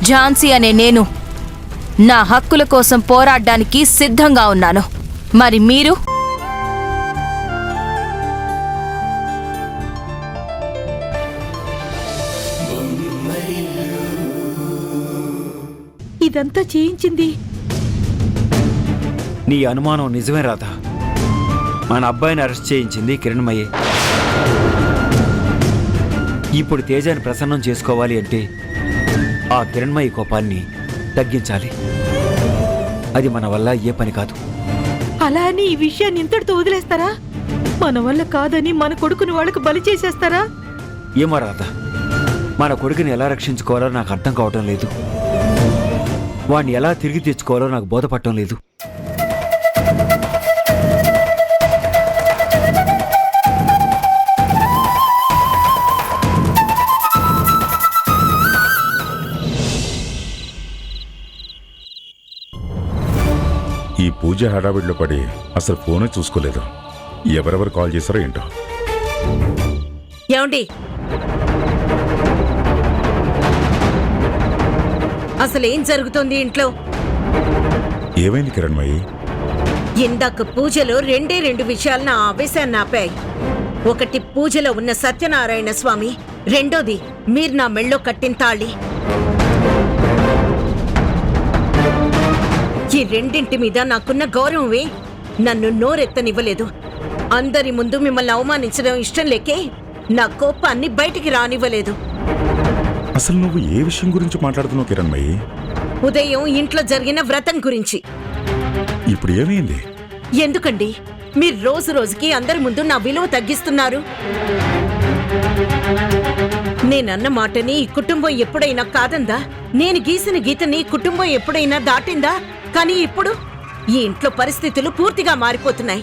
ఝాన్సీ అనే నేను నా హక్కుల కోసం పోరాడడానికి సిద్ధంగా ఉన్నాను. మరి మీరు? ఇదంతా చేయించింది నీ అనుమానం నిజమే రాధా. మన అబ్బాయిని అరెస్ట్ చేయించింది కిరణ్మయ్యే. ఇప్పుడు తేజాన్ని ప్రసన్నం చేసుకోవాలి అంటే ఆ కిరణ్మయ్య కోపాన్ని తగ్గించాలి. అది మన వల్ల ఏ పని కాదు. అలా అని ఈ విషయాన్ని ఇంతటితో వదిలేస్తారా? మన వల్ల కాదని మన కొడుకుని వాళ్ళకు బలి చేసేస్తారా? ఏమో రాధా, మన కొడుకుని ఎలా రక్షించుకోవాలో నాకు అర్థం కావటం లేదు. వాణ్ణి ఎలా తిరిగి తెచ్చుకోవాలో నాకు బోధపడటం లేదు. ఈ పూజ హడావిడిలో పడి అసలు ఫోనే చూసుకోలేదు. ఎవరెవరు కాల్ చేశారో ఏంటో. ఏమండి, అసలేం జరుగుతోంది ఇంట్లో? ఏమైంది కిరణ్మయ్యి? ఇందాక పూజలో రెండు విషయాలు నా ఆవేశాన్ని ఆపాయి. ఒకటి పూజలో ఉన్న సత్యనారాయణ స్వామి, రెండోది మీరు నా మెళ్ళో కట్టిన తాళి. ఈ రెండింటి మీద నాకున్న గౌరవమే నన్ను నోరెత్తనివ్వలేదు. అందరి ముందు మిమ్మల్ని అవమానించడం ఇష్టం లేకే నా కోపాన్ని బయటికి రానివ్వలేదు. అసలు నువ్వు ఏ విషయం గురించి మాట్లాడుతున్నావు కిరణ్మయ్యి? ఉదయం ఇంట్లో జరిగిన వ్రతం గురించి. ఇప్పుడు ఏమైంది? ఎందుకండి మీరు రోజు రోజుకి అందరి ముందు నా విలువ తగ్గిస్తున్నారు? నేనన్న మాటని ఈ కుటుంబం ఎప్పుడైనా కాదందా? నేను గీసిన గీతని కుటుంబం ఎప్పుడైనా దాటిందా? కానీ ఇప్పుడు ఈ ఇంట్లో పరిస్థితులు పూర్తిగా మారిపోతున్నాయి.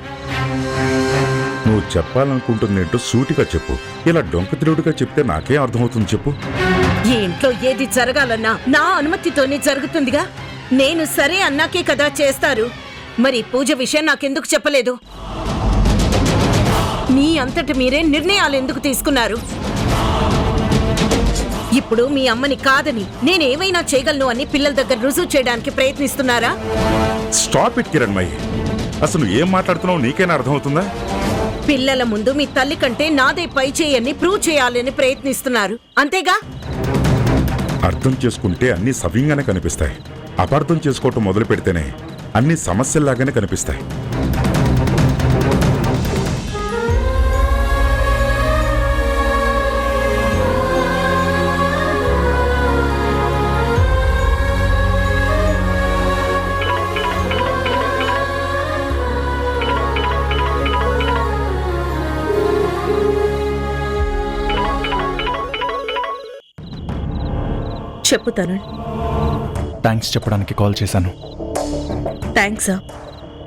నువ్వు చెప్పాలనుకుంటుందేంటో సూటిగా చెప్పు. ఇలా డొంకతిరుడుగా చెప్తే నాకే అర్థమవుతుంది చెప్పు. ఈ ఇంట్లో ఏది జరగాలన్నా నా అనుమతితోనే జరుగుతుందిగా. నేను సరే అన్నాకే కదా చేస్తారు. మరి పూజ విషయం నాకెందుకు చెప్పలేదు? మీ అంతట మీరే నిర్ణయాలు ఎందుకు తీసుకున్నారు? ఇప్పుడు మీ అమ్మని కాదని నేనేమైనా చేయగలను అని పిల్లల దగ్గర రుజువు చేయడానికి ప్రయత్నిస్తున్నారా? Stop it Kiranmayi. అసలు నువ్వు ఏం మాట్లాడుతున్నావు నీకైనా అర్థమవుతుందా? పిల్లల ముందు మీ తల్లి కంటే నాదే పై చేయని ప్రూవ్ చేయాలని ప్రయత్నిస్తున్నారు, అంతేగా? అర్థం చేసుకుంటే అన్ని సవ్యంగానే కనిపిస్తాయి. అపార్థం చేసుకోవటం మొదలు పెడితేనే అన్ని సమస్యల్లాగానే కనిపిస్తాయి. చెప్పు తరుణ్. థ్యాంక్స్ చెప్పడానికి కాల్ చేశాను. థ్యాంక్సా?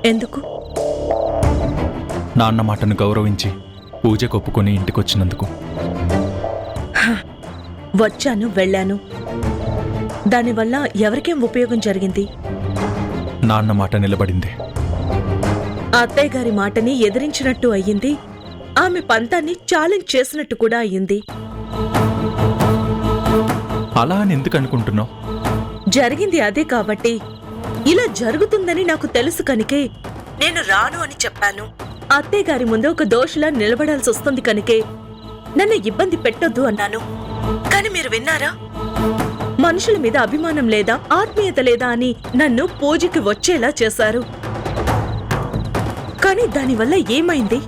ఎందుకు? నాన్న మాటను గౌరవించి పూజకు ఒప్పుకొని ఇంటికొచ్చినందుకు. వచ్చాను, వెళ్ళాను. దానివల్ల ఎవరికేం ఉపయోగం జరిగింది? నాన్న మాట నిలబడింది. అత్తయ్య గారి మాటని ఎదిరించినట్టు అయ్యింది. ఆమె పంతాన్ని ఛాలెంజ్ చేసినట్టు కూడా అయ్యింది. అలా అని ఎందుకు అనుకుంటున్నావు? జరిగింది అదే కాబట్టి ఇలా జరుగుతుందని నాకు తెలుసు కనుకే నేను రాను అని చెప్పాను. అత్తయ్య గారి ముందు ఒక దోషిలా నిలబడాల్సి వస్తుంది కనుకే నన్ను ఇబ్బంది పెట్టొద్దు అన్నాను. కాని మీరు విన్నారా? మనుషుల మీద అభిమానం లేదా, ఆత్మీయత లేదా అని నన్ను పూజకి వచ్చేలా చేశారు. కాని దానివల్ల ఏమైంది?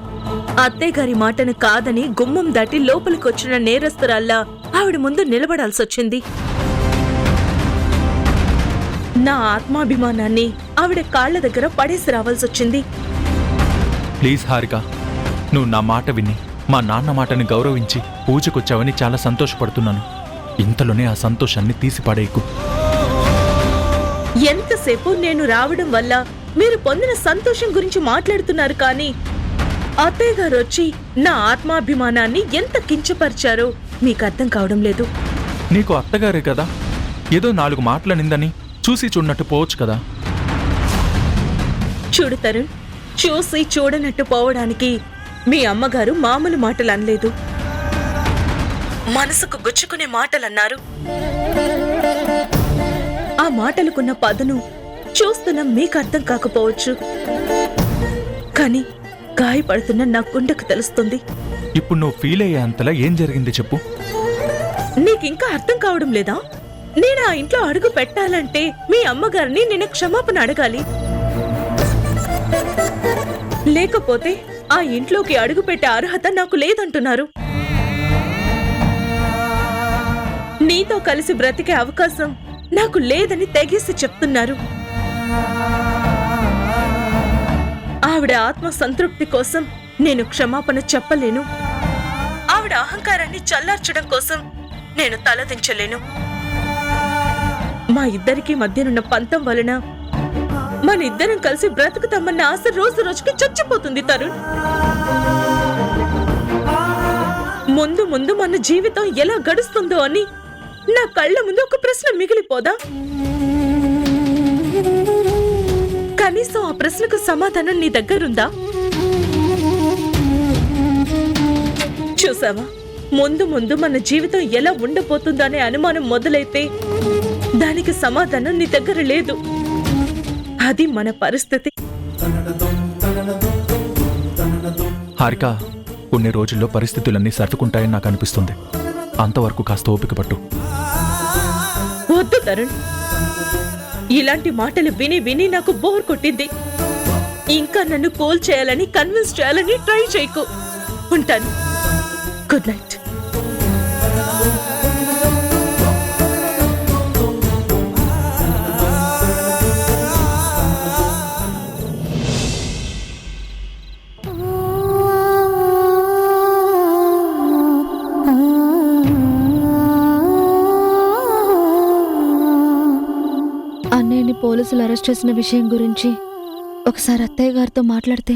అత్తయ్య గారి మాటను కాదని గుమ్మం దాటి లోపలికొచ్చిన నేరస్తురాల్లా ఆవిడ ముందు నిలబడాల్సొచ్చింది. నా ఆత్మాభిమానాన్ని ఆవిడ కాళ్ల దగ్గర పడేసి రావాల్సొచ్చింది. ప్లీజ్ హారిక, నువ్వు నా మాట విని మా నాన్న మాటని గౌరవించి పూజకొచ్చావని చాలా సంతోషపడుతున్నాను. ఇంతలోనే ఆ సంతోషాన్ని తీసిపడేయకు. ఎంతసేపు నేను రావడం వల్ల మీరు పొందిన సంతోషం గురించి మాట్లాడుతున్నారు, కానీ అత్తయ్య గారు వచ్చి నా ఆత్మాభిమానాన్ని ఎంత కించపరిచారో మీకు అర్థం కావడం లేదు. నీకు అత్తగారే కదా, ఏదో 4 మాటలనిందని చూసి చూడనట్టు పోవచ్చు కదా. చూడు తరుణ్, చూసి చూడనట్టు పోవడానికి మీ అమ్మగారు మామూలు మాటలు అనలేదు, మనసుకు గుచ్చుకునే మాటలన్నారు. మాటలకున్న పదును చూస్తున్న మీకు అర్థం కాకపోవచ్చు, కానీ గాయపడుతున్న నా గుండెకు తెలుస్తుంది. ఇప్పుడు నువ్వు ఫీల్ అయ్యే అంతలా ఏం జరిగింది చెప్పు. నీకింకా అర్థం కావడం లేదా? నేను ఆ ఇంట్లో అడుగు పెట్టాలంటే మీ అమ్మగారిని నేను క్షమాపణ అడగాలి. లేకపోతే ఆ ఇంట్లోకి అడుగు పెట్టే అర్హత నాకు లేదంటున్నారు. నీతో కలిసి బ్రతికే అవకాశం నాకు లేదని తెగేసి చెప్తున్నారు. ఆవిడ ఆత్మ సంతృప్తి కోసం నేను క్షమాపణ చెప్పలేను. ఆవిడ అహంకారాన్ని చల్లార్చడం కోసం నేను తలదించలేను. మా ఇద్దరికి మధ్యనున్న పంతం వలన మన ఇద్దరం కలిసి బ్రతుకుతామన్న ఆశ రోజు రోజుకి చచ్చిపోతుంది తరుణ్. ముందు ముందు మన జీవితం ఎలా గడుస్తుందో అని నా కళ్ళ ముందు ఒక ప్రశ్న మిగిలిపోదా? కనీసం ఆ ప్రశ్నకు సమాధానం నీ దగ్గరుందా? చూసావా, ముందు ముందు మన జీవితం ఎలా ఉండబోతుందో అనే అనుమానం మొదలైతే దానికి సమాధానం నీ దగ్గర లేదు. అది మన పరిస్థితి. హారిక, కొన్ని రోజుల్లో పరిస్థితులన్నీ సర్దుకుంటాయని నాకు అనిపిస్తుంది. అంతవరకు కాస్త ఓపిక పట్టు. వద్దు తరుణ్, ఇలాంటి మాటలు విని విని నాకు బోర్ కొట్టింది. ఇంకా నన్ను కోల్ చేయాలని కన్విన్స్ చేయాలని ట్రై చేయకు. ఉంటాను. Good night. అన్నయ్యని పోలీసులు అరెస్ట్ చేసిన విషయం గురించి ఒకసారి అత్తయ్య గారితో మాట్లాడితే.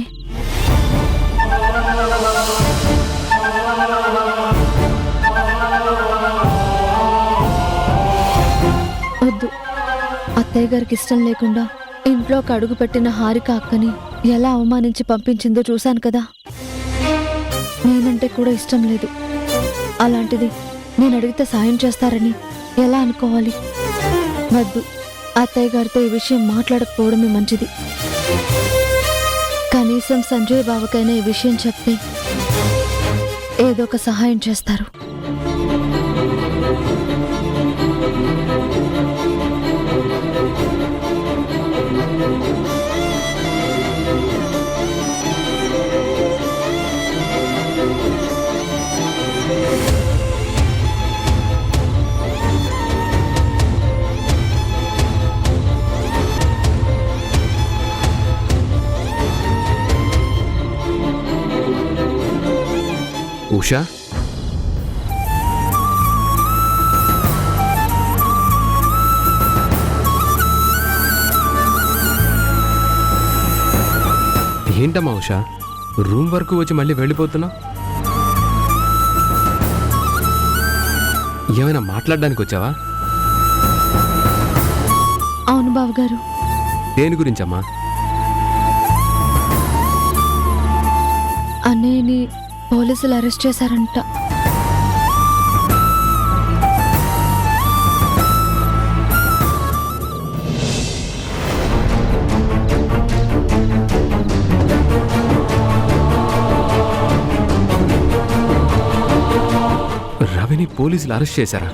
వద్దు, అత్తయ్య గారికి ఇష్టం లేకుండా ఇంట్లోకి అడుగు పెట్టిన హారిక అక్కని ఎలా అవమానించి పంపించిందో చూశాను కదా. నేనంటే కూడా ఇష్టం లేదు. అలాంటిది నేను అడిగితే సాయం చేస్తారని ఎలా అనుకోవాలి? వద్దు, అత్తయ్య గారితో ఈ విషయం మాట్లాడకపోవడమే మంచిది. కనీసం సంజయ్ బావకైనా ఈ విషయం చెప్తే ఏదో ఒక సహాయం చేస్తారు. ఉషా, ఏంటమ్మా ఉషా, రూమ్ వరకు వచ్చి మళ్ళీ వెళ్ళిపోతున్నావు? ఏమైనా మాట్లాడడానికి వచ్చావా? అవును బావగారు. దేని గురించమ్మా? అన్నయ్యని పోలీసులు అరెస్ట్ చేశారంట. రవిని పోలీసులు అరెస్ట్ చేశారా?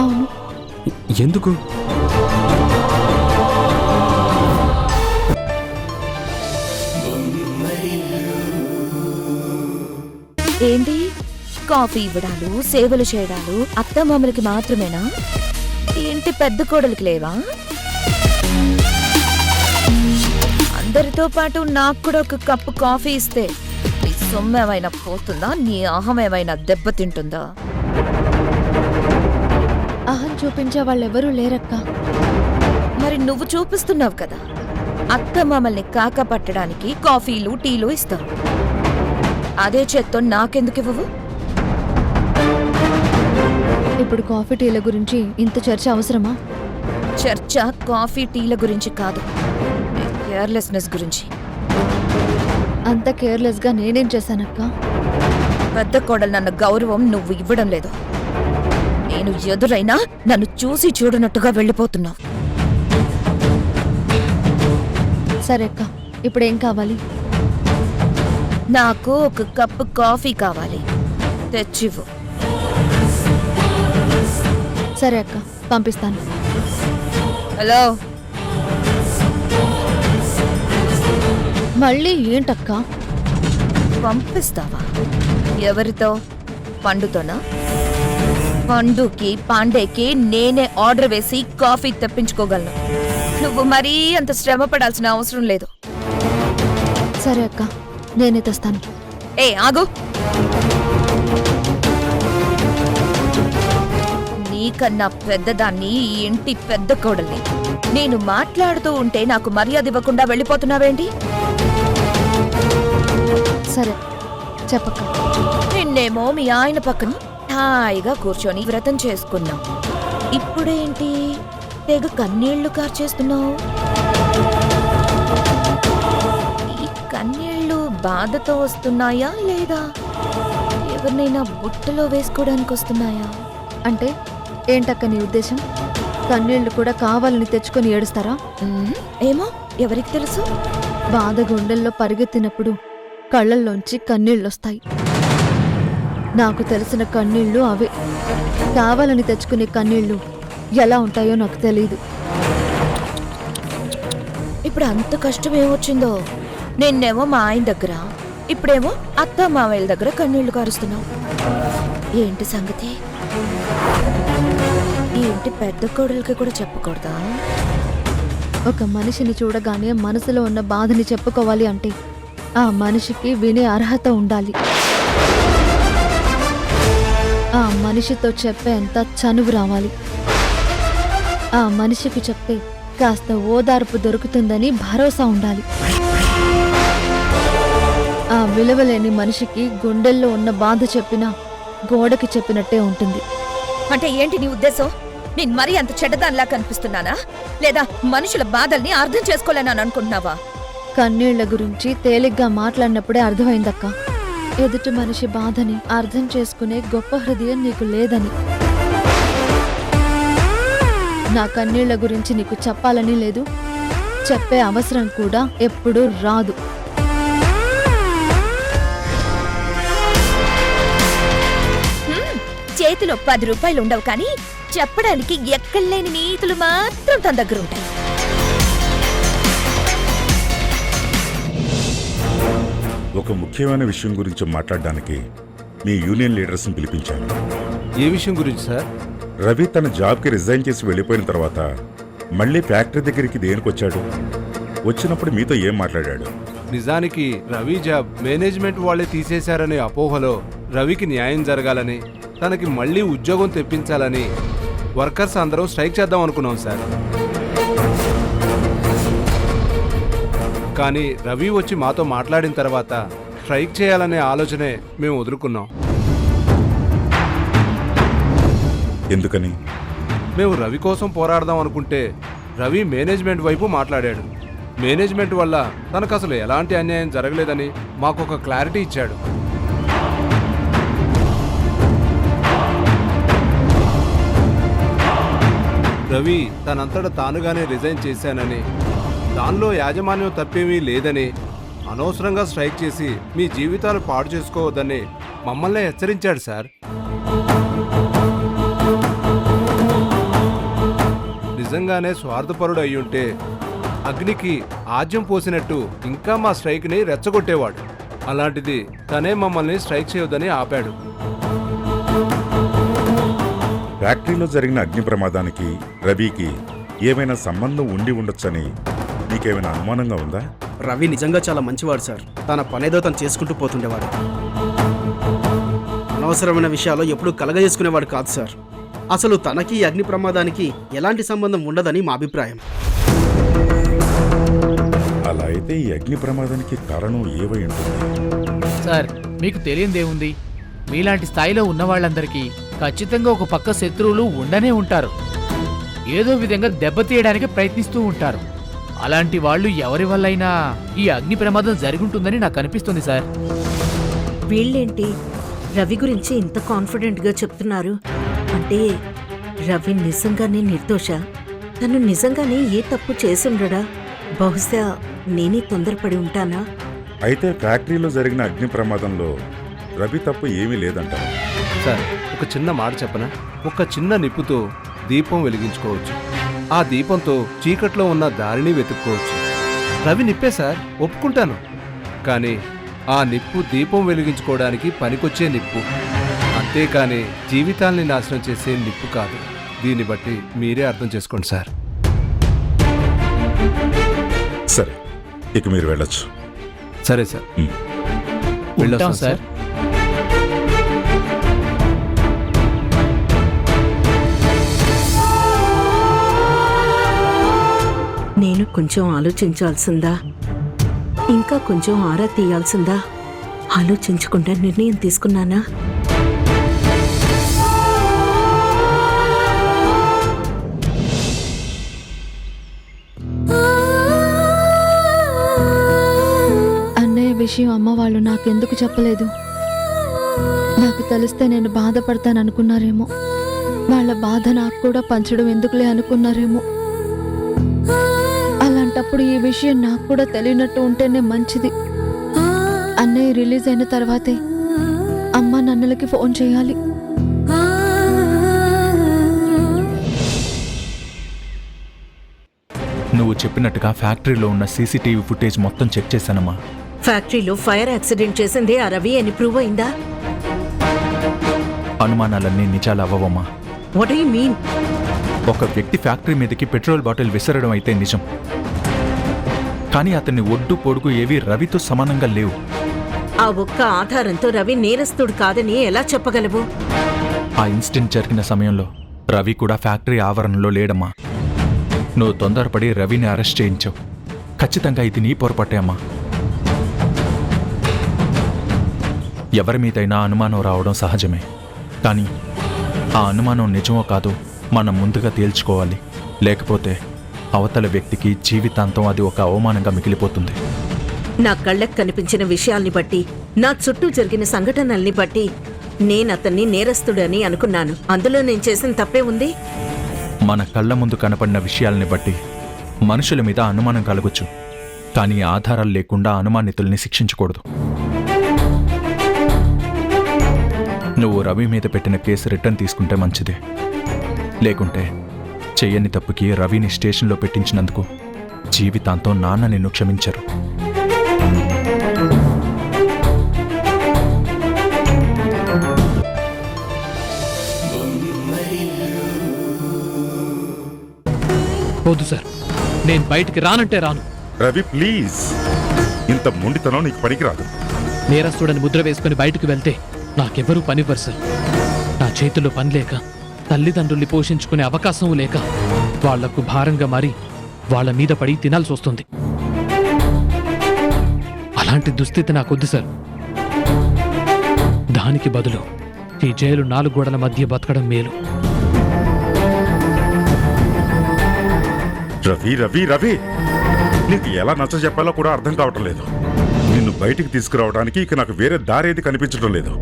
అవును. ఎందుకు? ఏంటి, కాఫీ ఇవ్వడాలు సేవలు చేయడాలు అత్తమామలకి మాత్రమేనా? ఏంటి పెద్ద కోడలికి లేవా? అందరితో పాటు నాకు కూడా ఒక కప్పు కాఫీ ఇస్తే నీ సొమ్ము ఏమైనా పోతుందా? నీ అహం ఏమైనా దెబ్బతింటుందా? అహం చూపించే వాళ్ళెవరూ లేరక్క. మరి నువ్వు చూపిస్తున్నావు కదా. అత్తమామల్ని కాక పట్టడానికి కాఫీలు టీలు ఇస్తావు. అదే చేత్తో నాకెందుకు ఇవ్వవు? ఇప్పుడు కాఫీ టీల గురించి ఇంత చర్చ అవసరమా? చర్చ కాఫీ టీల గురించి కాదు, కేర్లెస్నెస్ గురించి. అంత కేర్లెస్గా నేనేం చేశానక్క? పెద్ద కోడలు నన్న గౌరవం నువ్వు ఇవ్వడం లేదు. నేను ఎదురైనా నన్ను చూసి చూడనట్టుగా వెళ్ళిపోతున్నావు. సరే అక్క, ఇప్పుడు ఏం కావాలి? నాకు ఒక కప్పు కాఫీ కావాలి, తెచ్చివ్వు. సరే అక్క, పంపిస్తాను. హలో, మళ్ళీ ఏంటక్క? పంపిస్తావా? ఎవరితో? పండుతోనా? పండుకి పాండేకి నేనే ఆర్డర్ వేసి కాఫీ తెప్పించుకోగలను. నువ్వు మరీ అంత శ్రమ పడాల్సిన అవసరం లేదు. సరే అక్క, నేనే తెస్తాను. ఏ ఆగు, నీకన్నా పెద్దదాన్ని, ఈ ఇంటి పెద్ద కోడల్ని. నేను మాట్లాడుతూ ఉంటే నాకు మర్యాద ఇవ్వకుండా వెళ్ళిపోతున్నావేంటి? సరే చెప్పక్క. నిన్నేమో మీ ఆయన పక్కన హాయిగా కూర్చొని వ్రతం చేసుకున్నాం. ఇప్పుడేంటి తెగ కన్నీళ్లు కార్చేస్తున్నావు? ఈ కన్నీళ్లు బాధతో వస్తున్నాయా లేదా ఎవరినైనా బుట్టలో వేసుకోవడానికి వస్తున్నాయా? అంటే ఏంటక్క నీ ఉద్దేశం? కన్నీళ్లు కూడా కావాలని తెచ్చుకొని ఏడుస్తారా? ఏమో, ఎవరికి తెలుసు? బాధ గుండెల్లో పరిగెత్తినప్పుడు కళ్ళల్లోంచి కన్నీళ్ళొస్తాయి. నాకు తెలిసిన కన్నీళ్లు అవే. కావాలని తెచ్చుకునే కన్నీళ్లు ఎలా ఉంటాయో నాకు తెలీదు. ఇప్పుడు అంత కష్టం ఏమొచ్చిందో? నిన్నేమో మా ఆయన దగ్గర, ఇప్పుడేమో అత్త మామయ్యల దగ్గర కన్నీళ్లు కారుస్తున్నావు. ఏంటి సంగతి? ఏంటి పెద్ద కోడలికి కూడా చెప్పకూడదా? ఒక మనిషిని చూడగానే మనసులో ఉన్న బాధని చెప్పుకోవాలి అంటే ఆ మనిషికి వినే అర్హత ఉండాలి. ఆ మనిషితో చెప్పేంత చనువు రావాలి. ఆ మనిషికి చెప్తే కాస్త ఓదార్పు దొరుకుతుందని భరోసా ఉండాలి. ఆ విలువలేని మనిషికి గుండెల్లో ఉన్న బాధ చెప్పినా గోడకి చెప్పినట్టే ఉంటుంది. అంటే ఏంటి నీ ఉద్దేశం? నేను మరీ అంత చెడ్డదానిలా కనిపిస్తున్నానా? లేదా మనుషుల బాధల్ని అర్థం చేసుకోలేనని అనుకుంటున్నావా? కన్నీళ్ల గురించి తేలిగ్గా మాట్లాడినప్పుడే అర్థమైందక్క. ఎదుటి మనిషి బాధని అర్థం చేసుకునే గొప్ప హృదయం నీకు లేదని. నా కన్నీళ్ల గురించి నీకు చెప్పాలని లేదు, చెప్పే అవసరం కూడా ఎప్పుడూ రాదు. చేతిలో 10 రూపాయలు ఉండవు, కానీ చెప్పడానికి ఎక్కడలేని నీతులు మాత్రం తన దగ్గర ఉంటాయి. ఒక ముఖ్యమైన విషయం గురించి మాట్లాడడానికి మీ యూనియన్ లీడర్స్ని పిలిపించాను. ఏ విషయం గురించి సార్? రవి తన జాబ్కి రిజైన్ చేసి వెళ్ళిపోయిన తర్వాత మళ్ళీ ఫ్యాక్టరీ దగ్గరికి దేనికొచ్చాడు? వచ్చినప్పుడు మీతో ఏం మాట్లాడాడు? నిజానికి రవి జాబ్ మేనేజ్మెంట్ వాళ్ళే తీసేశారనే అపోహలో రవికి న్యాయం జరగాలని, తనకి మళ్ళీ ఉద్యోగం తెప్పించాలని వర్కర్స్ అందరం స్ట్రైక్ చేద్దాం అనుకున్నాం సార్. కానీ రవి వచ్చి మాతో మాట్లాడిన తర్వాత స్ట్రైక్ చేయాలనే ఆలోచనే మేము వదులుకున్నాం. ఎందుకని? మేము రవి కోసం పోరాడదాం అనుకుంటే రవి మేనేజ్మెంట్ వైపు మాట్లాడాడు. మేనేజ్మెంట్ వల్ల తనకు అసలు ఎలాంటి అన్యాయం జరగలేదని మాకు ఒక క్లారిటీ ఇచ్చాడు. రవి తనంతట తానుగానే రిజైన్ చేశానని, దానిలో యాజమాన్యం తప్పేమీ లేదని, అనవసరంగా స్ట్రైక్ చేసి మీ జీవితాలు పాడు చేసుకోవద్దని మమ్మల్ని హెచ్చరించాడు సార్. నిజంగానే స్వార్థపరుడు అయ్యుంటే అగ్నికి ఆజ్యం పోసినట్టు ఇంకా మా స్ట్రైక్ని రెచ్చగొట్టేవాడు. అలాంటిది తనే మమ్మల్ని స్ట్రైక్ చేయొద్దని ఆపాడు. ఫ్యాక్టరీలో జరిగిన అగ్ని ప్రమాదానికి రవికి ఏమైనా సంబంధం ఉండి ఉండొచ్చని నీకేమైనా అనుమానంగా ఉందా? రవి నిజంగా చాలా మంచివాడు సార్. తన పనేదో తను చేసుకుంటూ పోతుండేవాడు. అనవసరమైన విషయాల్లో ఎప్పుడూ కలగజేసుకునేవాడు కాదు సార్. అసలు తనకి ఈ అగ్ని ప్రమాదానికి ఎలాంటి సంబంధం ఉండదని మా అభిప్రాయం. అలా అయితే ఈ అగ్ని ప్రమాదానికి కారణం ఏవై ఉంటుంది? సార్, మీకు తెలియదేముంది? మీలాంటి స్థాయిలో ఉన్న వాళ్ళందరికీ ఖచ్చితంగా ఒక పక్క శత్రువులు ఉండనే ఉంటారు. ఏదో విధంగా దెబ్బతీయడానికి ప్రయత్నిస్తూ ఉంటారు. అలాంటి వాళ్ళు ఎవరి వల్లైనా ఈ అగ్ని ప్రమాదం జరుగుంటుందని నాకు అనిపిస్తుంది సార్. వీళ్ళేంటి రవి గురించి ఇంత కాన్ఫిడెంట్ గా చెప్తున్నారు? అంటే రవి నిజంగానే నిర్దోష? తను నిజంగానే ఏ తప్పు చేసుండడా? బహుశా నేనే తొందరపడి ఉంటానా? అయితే ఫ్యాక్టరీలో జరిగిన అగ్ని ప్రమాదంలో రవి తప్పు ఏమీ లేదంటారు. సార్, ఒక చిన్న మాట చెప్పనా? ఒక చిన్న నిప్పుతో దీపం వెలిగించుకోవచ్చు. ఆ దీపంతో చీకట్లో ఉన్న దారిని వెతుక్కోవచ్చు. రవి నిప్పే సార్, ఒప్పుకుంటాను. కానీ ఆ నిప్పు దీపం వెలిగించుకోవడానికి పనికొచ్చే నిప్పు, అంతేకాని జీవితాల్ని నాశనం చేసే నిప్పు కాదు. దీన్ని బట్టి మీరే అర్థం చేసుకోండి సార్. సరే, ఇక మీరు వెళ్ళొచ్చు. సరే సార్, ఉంటాం సార్. నేను కొంచెం ఆలోచించాల్సిందా, ఇంకా కొంచెం ఆరా తీయాల్సిందా? ఆలోచించకుండా నిర్ణయం తీసుకున్నానా? అన్నయ్య విషయం అమ్మ వాళ్ళు నాకెందుకు చెప్పలేదు? నాకు తెలిస్తే నేను బాధపడతాననుకున్నారేమో. వాళ్ళ బాధ నాకు కూడా పంచడం ఎందుకులే అనుకున్నారేమో. అలాంటప్పుడు ఈ విషయం నాకు కూడా తెలియనట్టు ఉంటేనే మంచిది. అన్నయ్య రిలీజ్ అయిన తర్వాతే అమ్మ నాన్నలకి ఫోన్ చేయాలి. నువ్వు చెప్పినట్టుగా ఫ్యాక్టరీలో ఉన్న సీసీటీవీ ఫుటేజ్ మొత్తం చెక్ చేశానమ్మా. ఫ్యాక్టరీలో ఫైర్ యాక్సిడెంట్ చేసిందే ఆ రవి అని ప్రూవ్ అయిందా? అనుమానాలన్నీ నిజాలు అవ్వవమ్మా. What do you mean? ఒక వ్యక్తి ఫ్యాక్టరీ మీదకి పెట్రోల్ బాటిల్ విసరడం అయితే నిజం, కానీ అతన్ని ఒడ్డు పొడుగు ఏవి రవితో సమానంగా లేవు. ఆ ఒక్క ఆధారంతో రవి నేరస్తుడు కాదని ఎలా చెప్పగలవు? ఆ ఇన్సిడెంట్ జరిగిన సమయంలో రవి కూడా ఫ్యాక్టరీ ఆవరణలో లేడమ్మా. నువ్వు తొందరపడి రవిని అరెస్ట్ చేయించావు. ఖచ్చితంగా ఇది నీ పొరపాటే అమ్మా. ఎవరి మీదైనా అనుమానం రావడం సహజమే, కానీ ఆ అనుమానం నిజమో కాదో మనం ముందుగా తేల్చుకోవాలి. లేకపోతే అవతల వ్యక్తికి జీవితాంతం అది ఒక అవమానంగా మిగిలిపోతుంది. నా కళ్ళకు కనిపించిన విషయాల్ని బట్టి, నా చుట్టూ జరిగిన సంఘటనల్ని బట్టి నేనతన్ని నేరస్తుడని అనుకున్నాను. అందులో నేను చేసిన తప్పే ఉంది? మన కళ్ళ ముందు కనపడిన విషయాల్ని బట్టి మనుషుల మీద అనుమానం కలగొచ్చు, కానీ ఆధారాలు లేకుండా అనుమానితుల్ని శిక్షించకూడదు. నువ్వు రవి మీద పెట్టిన కేసు రిటర్న్ తీసుకుంటే మంచిదే. లేకుంటే చెయ్యని తప్పుకి రవిని స్టేషన్లో పెట్టించినందుకు జీవితాంతం నాన్న నిన్ను క్షమించరు. వద్దు సార్, నేను బయటికి రానంటే రాను. రవి ప్లీజ్, ఇంత మొండితనం నీకు పనికిరాదు. నేరస్తుడని ముద్ర వేసుకుని బయటకు వెళ్తే నాకెవ్వరూ పనివ్వరు సార్. నా చేతిలో పని లేక, తల్లిదండ్రుల్ని పోషించుకునే అవకాశం లేక వాళ్లకు భారంగా మారి వాళ్ళ మీద పడి తినాల్సి వస్తుంది. అలాంటి దుస్థితి నాకొద్దు సార్. దానికి బదులు ఈ జైలు 4 గోడల మధ్య బతకడం మేలు. రవి రవి రవి, నీకు ఎలా నచ్చ చెప్పాలో కూడా అర్థం కావటం లేదు. నిన్ను బయటికి తీసుకురావడానికి ఇక నాకు వేరే దారేది కనిపించడం లేదు.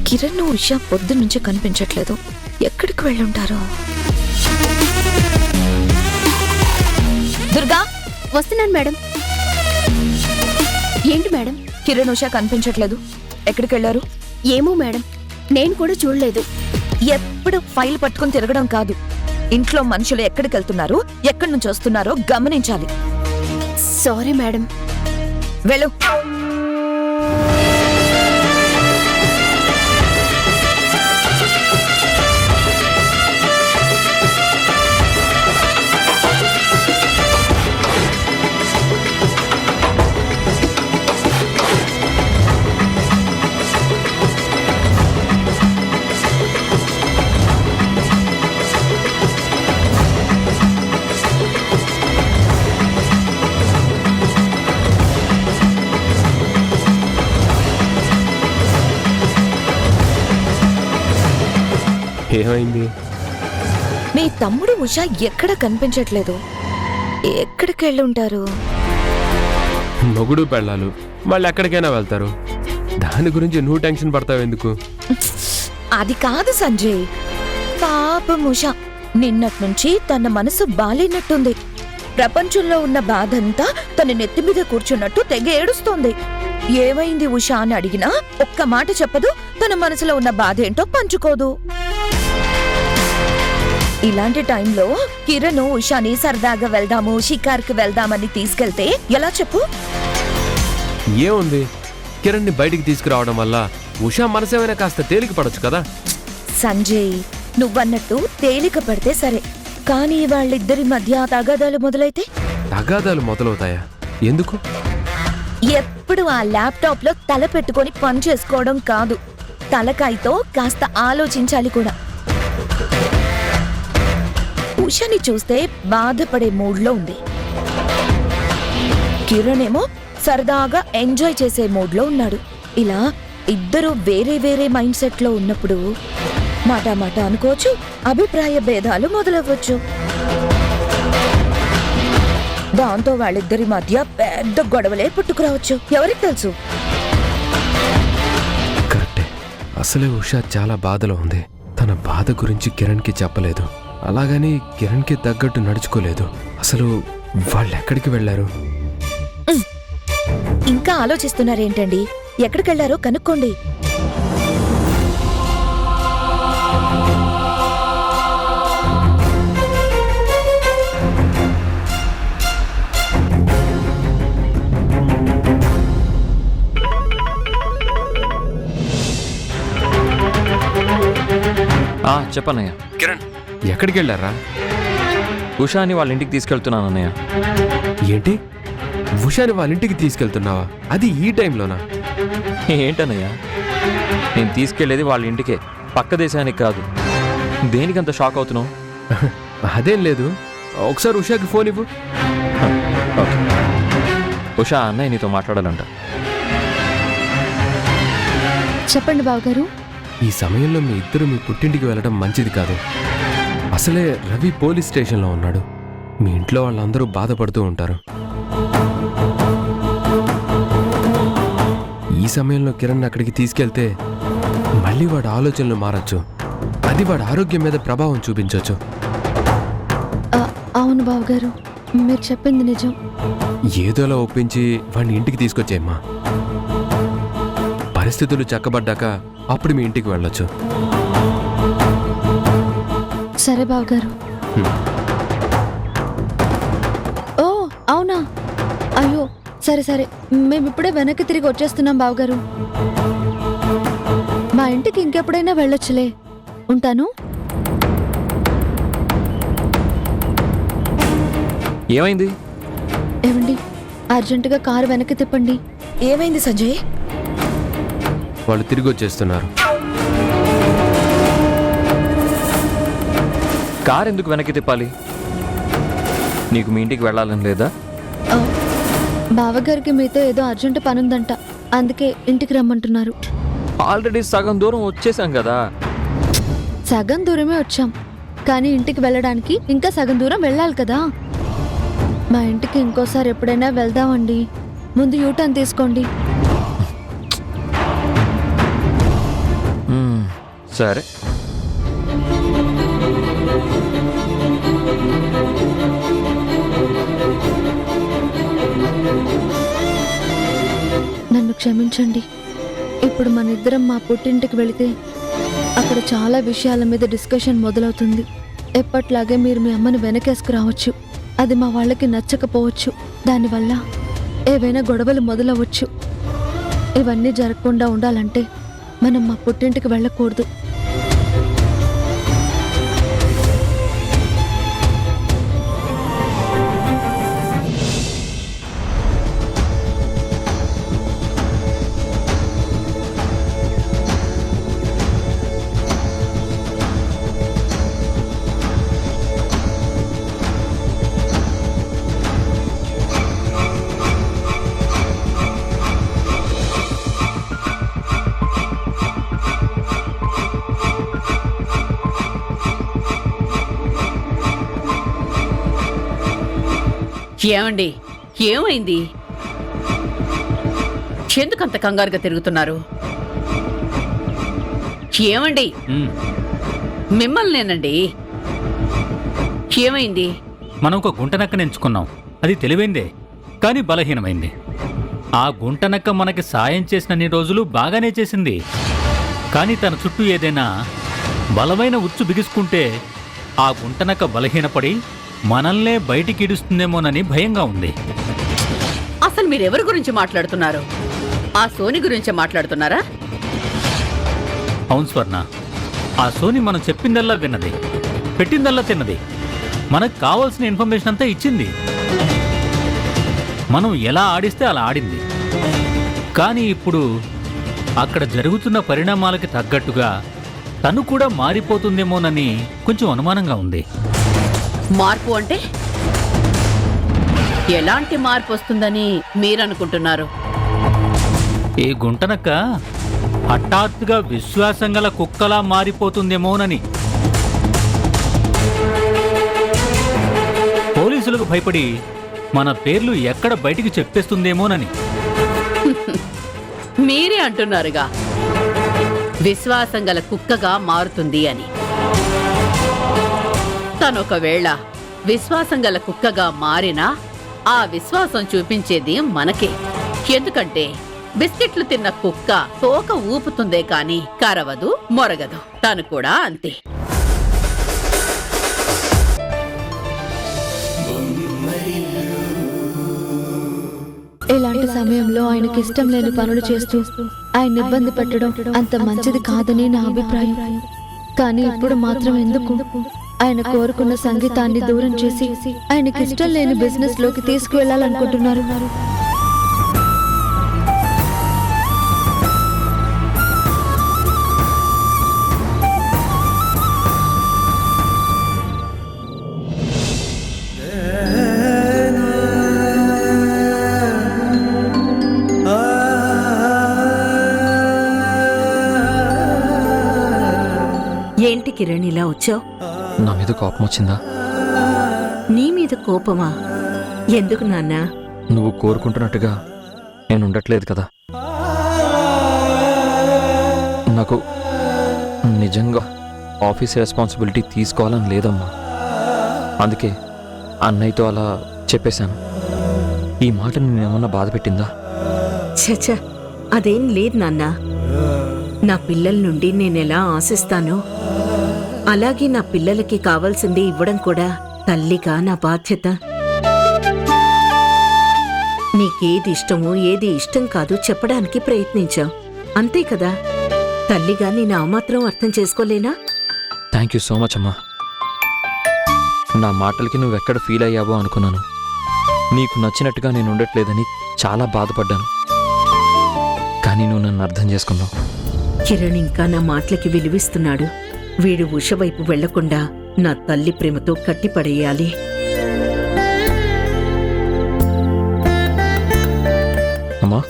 కిరణ్ ఉషా పొద్దున్నుంచి కనిపించట్లేదు. ఎక్కడికి వెళ్ళుంటారు? దుర్గా, వస్తున్నాను మేడం. ఏంటి మేడం? కిరణ్ ఉషా కనిపించట్లేదు. ఎక్కడికి వెళ్ళారు? ఏమో మేడం, నేను కూడా చూడలేదు. ఎప్పుడు ఫైల్ పట్టుకుని తిరగడం కాదు, ఇంట్లో మనుషులు ఎక్కడికి వెళ్తున్నారో, ఎక్కడి నుంచి వస్తున్నారో గమనించాలి. Sorry madam. వెళ్ళు. ఏమైంది? మీ తమ్ముడు ఉషా ఎక్కడ కనిపించట్లేదు. ఎక్కడికి వెళ్ళి ఉంటారు? మొగుడు పెళ్ళాలు వాళ్ళు ఎక్కడికైనా వెళ్తారు. దాని గురించి నువ్వు టెన్షన్ పడతావు ఎందుకు? అది కాదు సంజయ్. పాపం ఉషా నిన్నటి నుంచి తన మనసు బాలేనట్టుంది. ప్రపంచంలో ఉన్న బాధంతా తన నెత్తి మీద కూర్చున్నట్టు తెగ ఏడుస్తోంది. ఏమైంది ఉషా అని అడిగినా ఒక్క మాట చెప్పదు. తన మనసులో ఉన్న బాధ ఏంటో పంచుకోదు. ఇలాంటి టైంలో కిరణ్ ఉషాని సరదాగా వెళ్దాము, షికార్కి వెళ్దామని తీసుకెళ్తే ఎలా చెప్పు? ఏముంది, కిరణ్ని బయటికి తీసుకురావడం వల్ల ఉషా మనసేమైనా కాస్త తేలిక పడొచ్చు కదా. సంజయ్, నువ్వన్నట్టు తేలిక పడితే సరే, కానీ వాళ్ళిద్దరి మధ్య తగాదాలు మొదలైతే? తగాదాలు మొదలవుతాయా? ఎందుకు? ఎప్పుడు ఆ ల్యాప్టాప్ లో తల పెట్టుకొని పని చేసుకోవడం కాదు, తలకాయతో కాస్త ఆలోచించాలి కూడా. ఉషాని చూస్తే బాధపడే మూడ్లో ఉంది. కిరణ్ ఏమో సరదాగా ఎంజాయ్ చేసే మూడ్లో ఉన్నాడు. ఇలా ఇద్దరు వేరే వేరే మైండ్ సెట్ లో ఉన్నప్పుడు మాట మాట అనుకోవచ్చు, అభిప్రాయ భేదాలు మొదలవ్వచ్చు. దాంతో వాళ్ళిద్దరి మధ్య పెద్ద గొడవలే పుట్టుకురావచ్చు. ఎవరికి తెలుసు? కరెక్టే. అసలే ఉషా చాలా బాధలో ఉంది. తన బాధ గురించి కిరణ్కి చెప్పలేదు. అలాగని కిరణ్కి తగ్గట్టు నడుచుకోలేదు. అసలు వాళ్ళు ఎక్కడికి వెళ్లారు? ఇంకా ఆలోచిస్తున్నారేంటండి? ఎక్కడికెళ్లారో కనుక్కోండి. చెప్పన్నయ్య. కిరణ్ ఎక్కడికి వెళ్ళారా? ఉషాని వాళ్ళ ఇంటికి తీసుకెళ్తున్నాను అన్నయ్య. ఏంటి, ఉషాని వాళ్ళ ఇంటికి తీసుకెళ్తున్నావా? అది ఈ టైంలోనా? ఏంటన్నయ్య, నేను తీసుకెళ్లేది వాళ్ళ ఇంటికే, పక్క దేశానికి కాదు. దేనికంత షాక్ అవుతున్నావు? అదేం లేదు. ఒకసారి ఉషాకి ఫోన్ ఇవ్వు. ఓకే. ఉషా, అన్నయ్య నీతో మాట్లాడాలంట. చెప్పండి బావగారు. ఈ సమయంలో మీ ఇద్దరు మీ పుట్టింటికి వెళ్ళడం మంచిది కాదు. అసలే రవి పోలీస్ స్టేషన్లో ఉన్నాడు. మీ ఇంట్లో వాళ్ళందరూ బాధపడుతూ ఉంటారు. ఈ సమయంలో కిరణ్ అక్కడికి తీసుకెళ్తే మళ్ళీ వాడి ఆలోచనలు మారచ్చు. అది వాడి ఆరోగ్యం మీద ప్రభావం చూపించవచ్చు. అవును బావగారు, మీరు చెప్పింది నిజం. ఏదోలా ఒప్పించి వాడిని ఇంటికి తీసుకొచ్చేమ్మా. పరిస్థితులు చక్కబడ్డాక అప్పుడు మీ ఇంటికి వెళ్ళొచ్చు. సరే బావగారు. ఓ అవునా? అయ్యో సరే సరే, మేమిప్పుడే వెనక్కి తిరిగి వచ్చేస్తున్నాం బావగారు. మా ఇంటికి ఇంకెప్పుడైనా వెళ్ళొచ్చులే. ఉంటాను. ఏమైంది? ఏమండి, అర్జెంటుగా కారు వెనక్కి తిప్పండి. ఏమైంది సంజయ్? వాళ్ళు తిరిగి వచ్చేస్తున్నారు. కార్ ఎందుకు వెనక్కి తిప్పాలి? నీకు మీ ఇంటికి వెళ్ళాలని లేదా? బావగారికి మీతో ఏదో అర్జెంటు పనుందంట, అందుకే ఇంటికి రమ్మంటున్నారు. ఆల్రెడీ సగం దూరం వచ్చేసాం కదా. సగం దూరమే వచ్చాం, కానీ ఇంటికి వెళ్ళడానికి ఇంకా సగం దూరం వెళ్ళాలి కదా. మా ఇంటికి ఇంకోసారి ఎప్పుడైనా వెళ్దామండి. ముందు యూటర్న్ తీసుకోండి. సరే. నన్ను క్షమించండి. ఇప్పుడు మన ఇద్దరం మా పుట్టింటికి వెళితే అక్కడ చాలా విషయాల మీద డిస్కషన్ మొదలవుతుంది. ఎప్పట్లాగే మీరు మీ అమ్మని వెనకేసుకురావచ్చు. అది మా వాళ్ళకి నచ్చకపోవచ్చు. దానివల్ల ఏవైనా గొడవలు మొదలవచ్చు. ఇవన్నీ జరగకుండా ఉండాలంటే మనం మా పుట్టింటికి వెళ్ళకూడదు. ఏమండి, ఏమైంది? ఎందుకంత కంగారుగా తిరుగుతున్నారు? ఏమండి, మిమ్మల్నేనండి. ఏమైంది? మనం ఒక గుంటనక్కని ఎంచుకున్నాం. అది తెలివైందే, కానీ బలహీనమైంది. ఆ గుంటనక్క మనకి సాయం చేసినన్ని రోజులు బాగానే చేసింది. కానీ తన చుట్టూ ఏదైనా బలమైన ఉచ్చు బిగుసుకుంటే ఆ గుంటనక్క బలహీనపడి మనల్నే బయటికి ఇడుస్తుందేమోనని భయంగా ఉంది. అసలు మీరెవరి గురించి మాట్లాడుతున్నారు? ఆ సోని గురించే మాట్లాడుతున్నారా? అవును స్వర్ణ, ఆ సోని మనం చెప్పిందల్లా విన్నది, పెట్టిందల్లా తిన్నది, మనకు కావాల్సిన ఇన్ఫర్మేషన్ అంతా ఇచ్చింది. మనం ఎలా ఆడిస్తే అలా ఆడింది. కానీ ఇప్పుడు అక్కడ జరుగుతున్న పరిణామాలకి తగ్గట్టుగా తను కూడా మారిపోతుందేమోనని కొంచెం అనుమానంగా ఉంది. మార్పు అంటే ఎలాంటి మార్పు వస్తుందని మీరనుకుంటున్నారు? ఈ గుంటనక్క హఠాత్తుగా విశ్వాసం గల కుక్కలా మారిపోతుందేమోనని. పోలీసులకు భయపడి మన పేర్లు ఎక్కడ బయటికి చెప్పేస్తుందేమోనని. మీరే అంటున్నారుగా విశ్వాసం గల కుక్కగా మారుతుంది అని. తనొకవేళ విశ్వాసం గల కుక్కగా మారినా ఆ విశ్వాసం చూపించేది మనకే. ఎందుకంటే బిస్కెట్లు తిన్న కుక్క తోక ఊపుతుందే కాని కరవదు, మొరగదు. తను కూడా అంతే. ఇలాంటి సమయంలో ఆయనకి ఇష్టం లేని పనులు చేస్తూ ఆయన ఇబ్బంది పెట్టడం అంత మంచిది కాదని నా అభిప్రాయం. కానీ ఇప్పుడు మాత్రం ఎందుకు ఆయన కోరుకున్న సంగీతాన్ని దూరం చేసి ఆయనకి ఇష్టం లేని బిజినెస్ లోకి తీసుకువెళ్లాలనుకుంటున్నారు? ఏంటి కిరణ్ ఇలా వచ్చావు? నా మీద కోపం వచ్చిందా? నీ మీద కోపమా? ఎందుకు నాన్నా? నువ్వు కోరుకుంటున్నట్టుగా నేను ఉండట్లేదు కదా. నాకు నిజంగా ఆఫీస్ రెస్పాన్సిబిలిటీ తీసుకోవాలని లేదమ్మా. అందుకే అన్నయ్యతో అలా చెప్పేశాను. ఈ మాట నేనేమన్నా బాధ పెట్టిందా? చచ్చ, అదేం లేదు నాన్నా. నా పిల్లల నుండి నేనెలా ఆశిస్తానో అలాగే నా పిల్లలకి కావాల్సింది ఇవ్వడం కూడా తల్లిగా నా బాధ్యత. నీకేది ఇష్టమో ఏది ఇష్టం కాదు చెప్పడానికి ప్రయత్నించావు, అంతే కదా. తల్లిగా నేను ఆ మాత్రం అర్థం చేసుకోలేనా? థ్యాంక్ యూ సో మచ్ అమ్మా. నా మాటలకి నువ్వెక్కడ ఫీల్ అయ్యావో అనుకున్నాను. నీకు నచ్చినట్టుగా నేను ఉండట్లేదని చాలా బాధపడ్డాను. కానీ నువ్వు నన్ను అర్థం చేసుకున్నావు. కిరణ్ ఇంకా నా మాటలకి విలువిస్తున్నాడు. వీడు ఉష వైపు వెళ్లకుండా నా తల్లి ప్రేమతో కట్టిపడేయాలి. అమ్మా,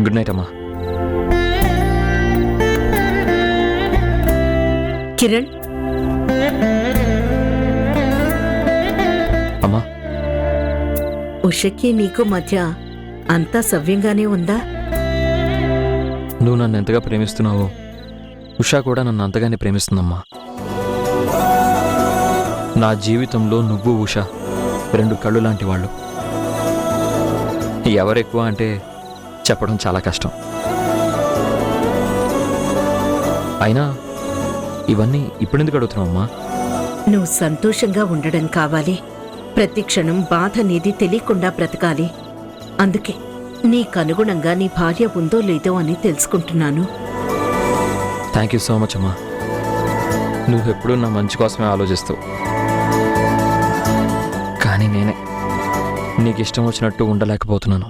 గుడ్ నైట్ అమ్మా. కిరణ్, అమ్మా, ఉషకి నీకు మధ్య అంతా సవ్యంగానే ఉందా? నువ్వు నన్ను ఎంతగా ప్రేమిస్తున్నావో ఉషా కూడా నన్ను అంతగానే ప్రేమిస్తుందమ్మా. నా జీవితంలో నువ్వు ఉషా రెండు కళ్ళు లాంటి వాళ్ళు. ఎవరెక్కువ అంటే చెప్పడం చాలా కష్టం. అయినా ఇవన్నీ ఇప్పుడెందుకు అడుగుతున్నావమ్మా? నువ్వు సంతోషంగా ఉండడం కావాలి. ప్రతి క్షణం బాధ అనేది తెలియకుండా బ్రతకాలి. అందుకే నీకనుగుణంగా నీ భార్య ఉందో లేదో అని తెలుసుకుంటున్నాను. థ్యాంక్ యూ సో మచ్ అమ్మా. నువ్వెప్పుడూ నా మంచి కోసమే ఆలోచిస్తావు. కానీ నేనే నీకు ఇష్టం వచ్చినట్టు ఉండలేకపోతున్నాను.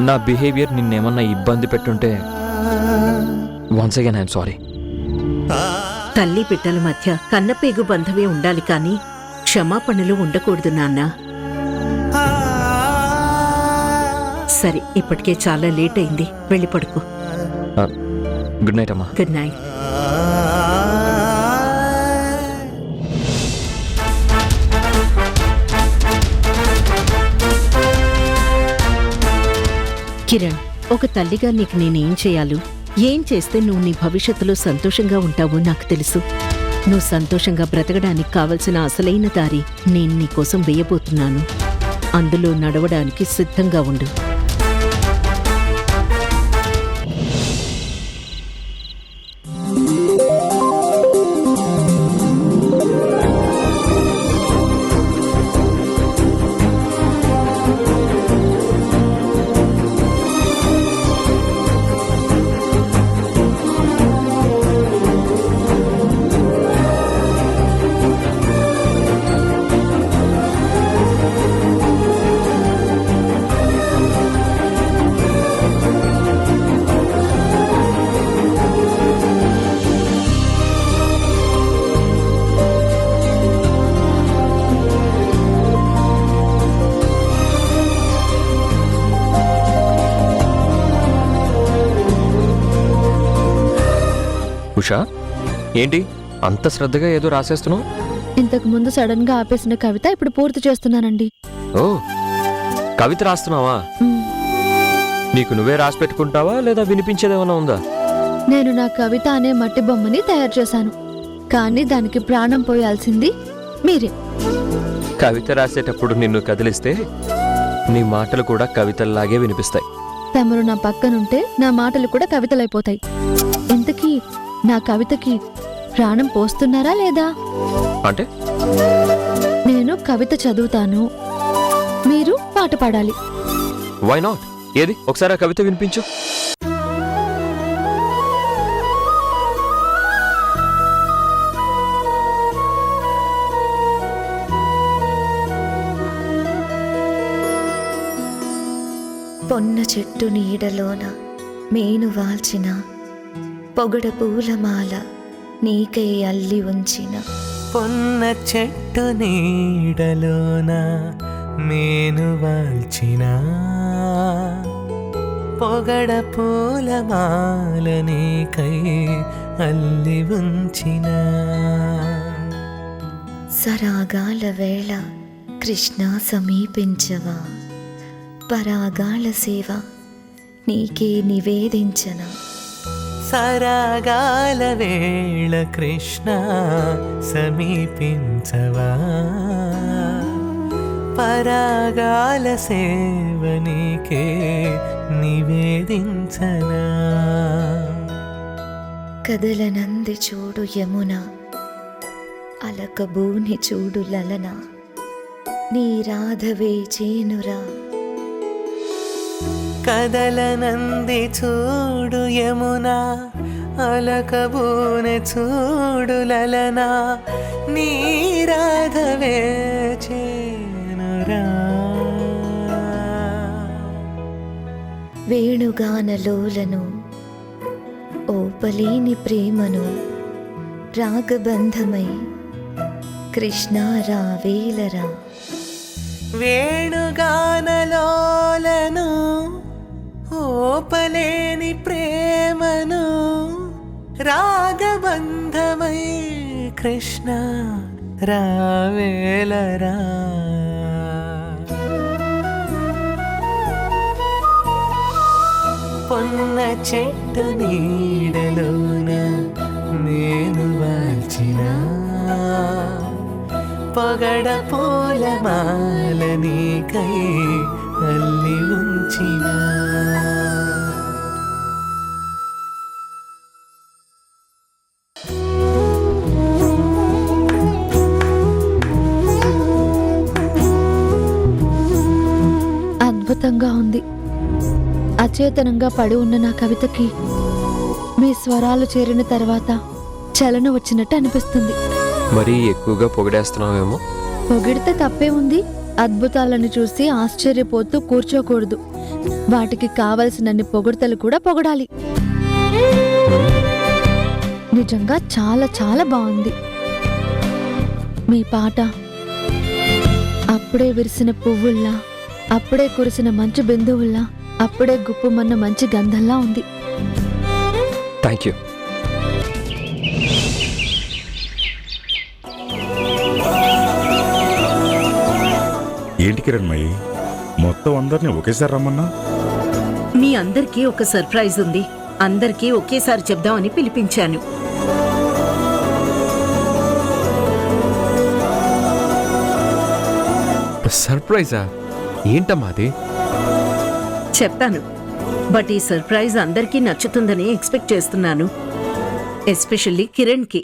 నా బిహేవియర్ నిన్నేమన్నా ఇబ్బంది పెట్టుంటే వన్స్ అగైన్ ఐఎమ్ సారీ. తల్లి బిడ్డల మధ్య కన్నపేగు బంధమే ఉండాలి కానీ క్షమాపణలు ఉండకూడదు నాన్నా. సరే, ఇప్పటికే చాలా లేట్ అయింది, వెళ్ళి పడుకో. గుడ్ నైట్ అమ్మా. Good night. కిరణ్, ఒక తల్లిగా నీకు నేనేం చేయాలో, ఏం చేస్తే నువ్వు నీ భవిష్యత్తులో సంతోషంగా ఉంటావో నాకు తెలుసు. నువ్వు సంతోషంగా బ్రతకడానికి కావలసిన అసలైన దారి నేను నీకోసం వేయబోతున్నాను. అందులో నడవడానికి సిద్ధంగా ఉండు. ఉషా, ఏంటి అంత శ్రద్ధగా ఏదో రాసేస్తున్నావు? ఇంతకు ముందు సడన్ గా ఆపేసిన కవిత ఇప్పుడు పూర్తి చేస్తున్నానండి. ఓ, కవిత రాస్తున్నావా? మ్, నీకు నువ్వే రాసి పెట్టుకుంటావా లేదా వినిపించేదేమైనా ఉందా? నేను నా కవిత అనే మట్టి బొమ్మని తయారు చేశాను, కానీ దానికి ప్రాణం పోయాల్సింది మీరే. కవిత రాసేటప్పుడు నిన్ను కదిలిస్తే నీ మాటలు కూడా కవితల్లాగే వినిపిస్తాయి. తమరు నా పక్కనుంటే నా మాటలు కూడా కవితలైపోతాయి. ఇంతకీ నా కవితకి ప్రాణం పోస్తున్నారా లేదా? అంటే నేను కవిత చదువుతాను, మీరు పాట పాడాలి. Why not? ఏది ఒకసారి ఆ కవిత వినిపించు. పొన్న చెట్టు నీడలోన మేను వాల్చిన పొగడ పూలమాల నీకై అల్లి ఉంచిన. పొన్న చెట్టు నీడలోన మేను వాల్చిన పొగడ పూలమాల నీకై అల్లి ఉంచిన. సరాగాల వేళ కృష్ణ సమీపించవా, పరాగాల సేవ నీకే నివేదించనా. సరాగాల వేళ కృష్ణ సమీపించవా, పరాగాల సేవ నీకే నివేదించనా. కదలనంది చూడు యమున, అలకబూని చూడు లలన, నీ రాధవే చేనురా. కదలనంది చూడు యమునా, అలకబూనె చూడు లలనా, నీ రాధవే చేనురా. వేణుగానలోలను ఓపలేని ప్రేమను రాగబంధమై కృష్ణ రావేలరా. వేణుగానలోలను ఓపలేని ప్రేమను రాగబంధమై కృష్ణ రావేలరా. పొన్న చెట్టు నీడలోన నేను వాల్చిన పొగడ పూలమాల నీకై అల్లి ఉంచిన. అద్భుతంగా ఉంది. అచేతనంగా పడి ఉన్న నా కవితకి మీ స్వరాలు చేరిన తర్వాత చలనం వచ్చినట్టు అనిపిస్తుంది. మరీ ఎక్కువగా పొగిడేస్తున్నావేమో. పొగిడితే తప్పే ఉంది. అద్భుతాలను చూసి ఆశ్చర్యపోతూ కూర్చోకూడదు. వాటికి కావలసినన్ని పొగడ్తలు కూడా పొగడాలి. నిజంగా చాలా చాలా బాగుంది మీ పాట. అప్పుడే విరిసిన పువ్వుల్లా, అప్పుడే కురిసిన మంచు బిందువుల్లా, అప్పుడే గుప్పుమన్న మంచి గంధంలా ఉంది. Thank you. ఏంటి కిరణ్మయి, మొత్తం అందరినీ ఒకేసారి రమ్మన్నా? మీ అందరికీ ఒక సర్ప్రైజ్ ఉంది. అందరికీ ఒకేసారి చెప్దామని పిలిపించాను. సర్ప్రైజా? ఏంటమ్మా అది? చెప్తాను, బట్ ఈ సర్ప్రైజ్ అందరికీ నచ్చుతుందని ఎక్స్పెక్ట్ చేస్తున్నాను, ఎస్పెషల్లీ కిరణ్కి.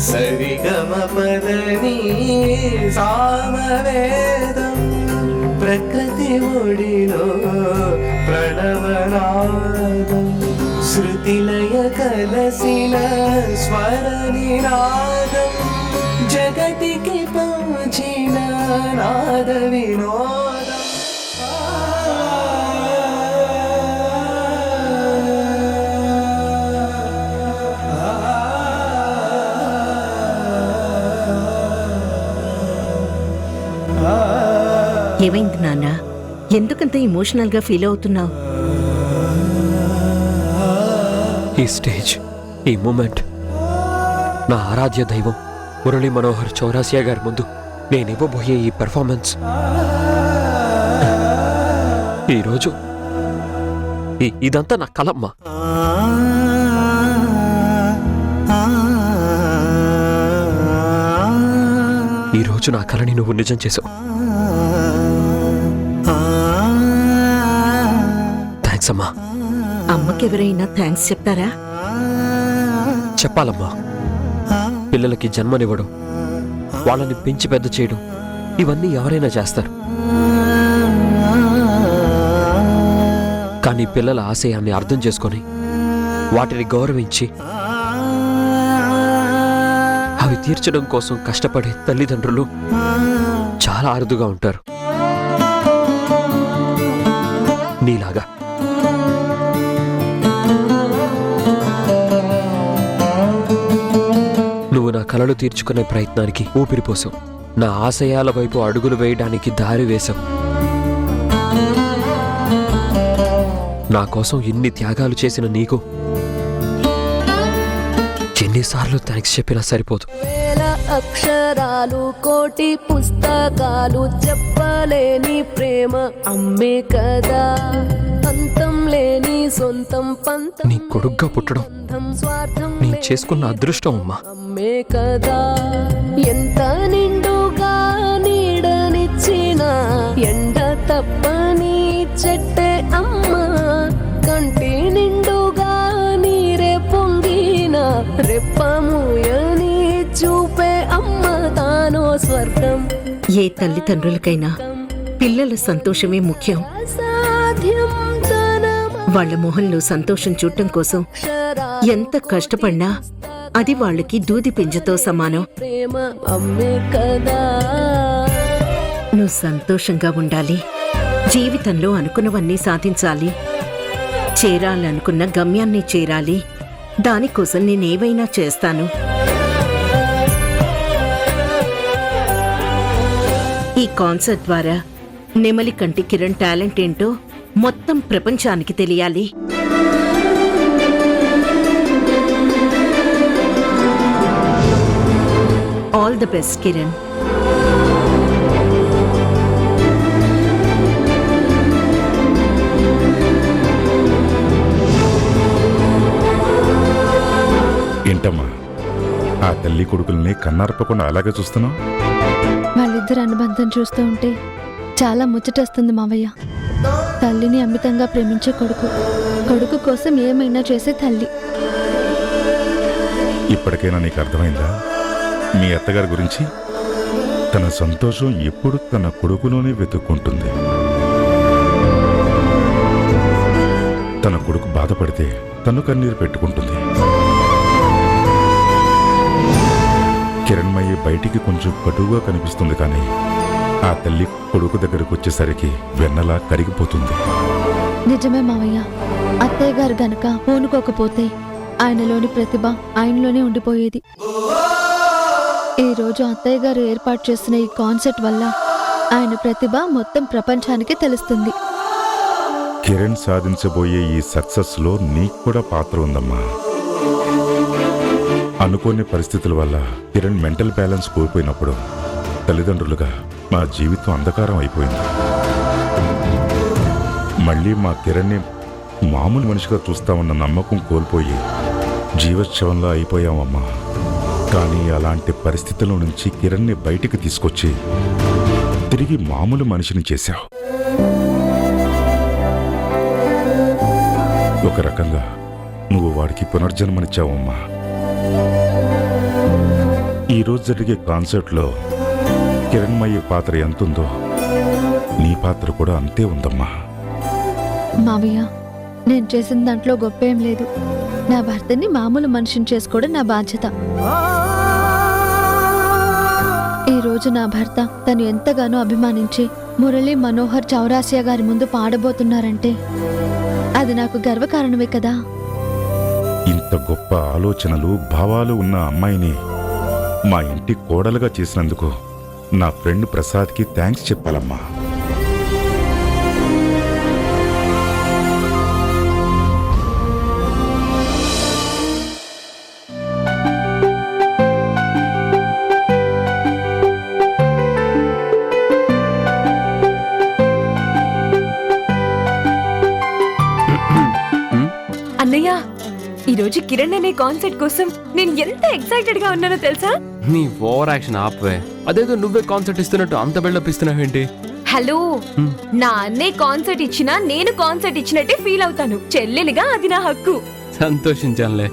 సరిగమపదని సామవేదం ప్రకృతి ఒడిలో ప్రణవనాదం శృతిలయ కలసిన స్వర నినాదం జగతికి పంచిన నాద వినోదం. ఏమైంది నాన్న? ఎందుకంత ఇమోషనల్ గా ఫీల్ అవుతున్నావు? ఈ స్టేజ్, ఈ మూమెంట్, నా ఆరాధ్య దైవం మురళీ మనోహర్ చౌరాసియా గారి ముందు నేనివ్వబోయే ఈ పెర్ఫార్మెన్స్, ఈరోజు ఇదంతా నా కలమ్మా. ఈరోజు నా కలని నువ్వు నిజం చేసావు. థ్యాంక్స్ అమ్మా. అమ్మకెవరైనా థ్యాంక్స్ చెప్తారా? చెప్పాలమ్మా. పిల్లలకి జన్మనివ్వడం, వాళ్ళని పెంచి పెద్ద చేయడం, ఇవన్నీ ఎవరైనా చేస్తారు. కానీ పిల్లల ఆశయాన్ని అర్థం చేసుకొని వాటిని గౌరవించి అవి తీర్చడం కోసం కష్టపడే తల్లిదండ్రులు చాలా అరుదుగా ఉంటారు. నీలాగా. నువ్వు నా కలలు తీర్చుకునే ప్రయత్నానికి ఊపిరిపోసావు. నా ఆశయాల వైపు అడుగులు వేయడానికి దారి వేశావు. నా కోసం ఇన్ని త్యాగాలు చేసిన నీకు ఎన్నిసార్లు థ్యాంక్స్ చెప్పినా సరిపోదు. వేల అక్షరాలు, కోటి పుస్తకాలు, చెప్పలేని ప్రేమ అమ్మే కదా. అంతం లేని సొంతం పంతం, నీ కొడుగ్గా పుట్టడం స్వార్థం నేను చేసుకున్న అదృష్టం అమ్మా. అమ్మే కదా. ఎంత నిండుగా నీడనిచ్చిన ఎండ తప్పని చెట్టే అమ్మ. కంటి నిండుగా నీరే పొంగిన రెప్పముయని చూపే అమ్మ తానో స్వర్గం. ఏ తల్లిదండ్రులకైనా పిల్లల సంతోషమే ముఖ్యం. వాళ్ళ మొహంలో సంతోషం చూడటం కోసం ఎంత కష్టపడినా అది వాళ్ళకి దూది పింజతో సమానం. ప్రేమ అమ్మే కదా. నువ్వు సంతోషంగా ఉండాలి, జీవితంలో అనుకున్నవన్నీ సాధించాలి, చేరాలనుకున్న గమ్యాన్ని చేరాలి. దానికోసం నేనేవైనా చేస్తాను. ఈ కాన్సర్ట్ ద్వారా నెమలి కంటి కిరణ్ టాలెంట్ ఏంటో మొత్తం ప్రపంచానికి తెలియాలి. All the best Kiran. ఏంటమ్మా ఆ తల్లి కొడుకుల్ని కన్నార్పకుండా అలాగే చూస్తున్నావు? వాళ్ళిద్దరు అనుబంధం చూస్తూ ఉంటే చాలా ముచ్చటేస్తుంది మావయ్య. తల్లిని అమితంగా ప్రేమించే కొడుకు, కొడుకు కోసం ఏమైనా చేసే తల్లి. ఇప్పటికైనా నీకు అర్థమైందా మీ అత్తగారి గురించి? తన సంతోషం ఎప్పుడు తన కొడుకులోనే వెతుక్కుంటుంది. తన కొడుకు బాధపడితే తను కన్నీరు పెట్టుకుంటుంది. కిరణ్మయ్య బయటికి కొంచెం కటువుగా కనిపిస్తుంది, కానీ ఆ తల్లి కొడుకు దగ్గరకు వచ్చేసరికి వెన్నలా కరిగిపోతుంది. నిజమే మావయ్య. అత్తయ్య గారు గనక పూనుకోకపోతే ఆయనలోని ప్రతిభ ఆయనలోనే ఉండిపోయేది. ఈ రోజు అత్తయ్య గారు ఏర్పాటు చేసిన ఈ కాన్సర్ట్ వల్ల ఆయన ప్రతిభ మొత్తం ప్రపంచానికి తెలుస్తుంది. కిరణ్ సాధించబోయే ఈ సక్సెస్ లో నీకు కూడా పాత్ర ఉందమ్మా. అనుకోని పరిస్థితుల వల్ల కిరణ్ మెంటల్ బ్యాలెన్స్ కోల్పోయినప్పుడు తల్లిదండ్రులుగా మా జీవితం అంధకారం అయిపోయింది. మళ్ళీ మా కిరణ్ని మామూలు మనిషిగా చూస్తామన్న నమ్మకం కోల్పోయి జీవోత్సవంలో అయిపోయామమ్మా. కానీ అలాంటి పరిస్థితుల నుంచి కిరణ్ని బయటికి తీసుకొచ్చి తిరిగి మామూలు మనిషిని చేశావు. ఒక రకంగా నువ్వు వాడికి పునర్జన్మనిచ్చావమ్మా. ఈరోజు జరిగే కాన్సర్ట్లో కిరణ్మయ్య పాత్ర ఎంతుందో నీ పాత్ర కూడా అంతే ఉందమ్మా. మావయ్య, నేను చేసిన దాంట్లో గొప్పేం లేదు. నా భర్తని మామూలు మనిషిని చేసుకోవడం నా బాధ్యత. ఈ రోజు నా భర్త తను ఎంతగానో అభిమానించి మురళీ మనోహర్ చౌరాసియా గారి ముందు పాడబోతున్నారంటే అది నాకు గర్వకారణమే కదా. ఇంత గొప్ప ఆలోచనలు భావాలు ఉన్న అమ్మాయిని మా ఇంటి కోడలుగా చేసినందుకు నా ఫ్రెండ్ ప్రసాద్కి థ్యాంక్స్ చెప్పాలమ్మా. అన్నయ్య, ఈరోజు కిరణ్ అనే కాన్సర్ట్ కోసం నేను ఎంత ఎక్సైటెడ్ గా ఉన్నానో తెలుసా? నీ ఓవర్ యాక్షన్ ఆపవే. అదేదో నువ్వే కాన్సర్ట్ ఇస్తున్నట్టు అంత బిల్డప్ ఇస్తున్నావేంటి? హలో, నా అన్నయ్య కాన్సర్ట్ ఇచ్చినా నేను కాన్సర్ట్ ఇచ్చినట్టే ఫీల్ అవుతాను. చెల్లెలిగా అది నా హక్కు. సంతోషించానులే.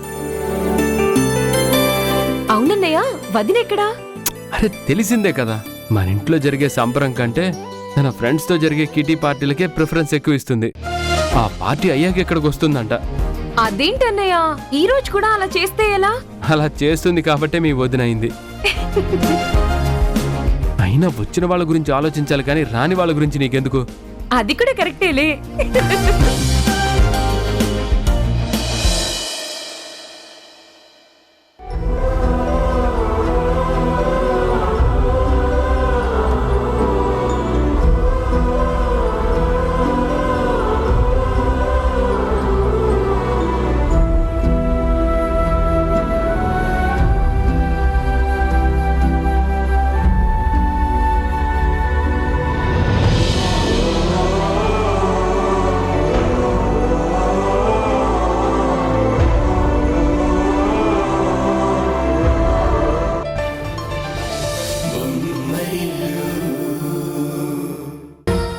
అవునన్నయ్య, వదినెక్కడా? అరే తెలిసిందే కదా, మన ఇంట్లో జరిగే సంబరం కంటే తన ఫ్రెండ్స్ తో జరిగే కిటీ పార్టీలకే ప్రిఫరెన్స్ ఎక్కువ ఇస్తుంది. ఆ పార్టీ అయ్యాక ఇక్కడికి వస్తుందంట. అదేంటన్నయ్య, ఈ రోజు కూడా అలా చేస్తే ఎలా? అలా చేస్తుంది కాబట్టే మీ వదినైంది. అయినా వచ్చిన వాళ్ళ గురించి ఆలోచించాలి కానీ రాని వాళ్ళ గురించి నీకెందుకు? అది కూడా కరెక్టేలే.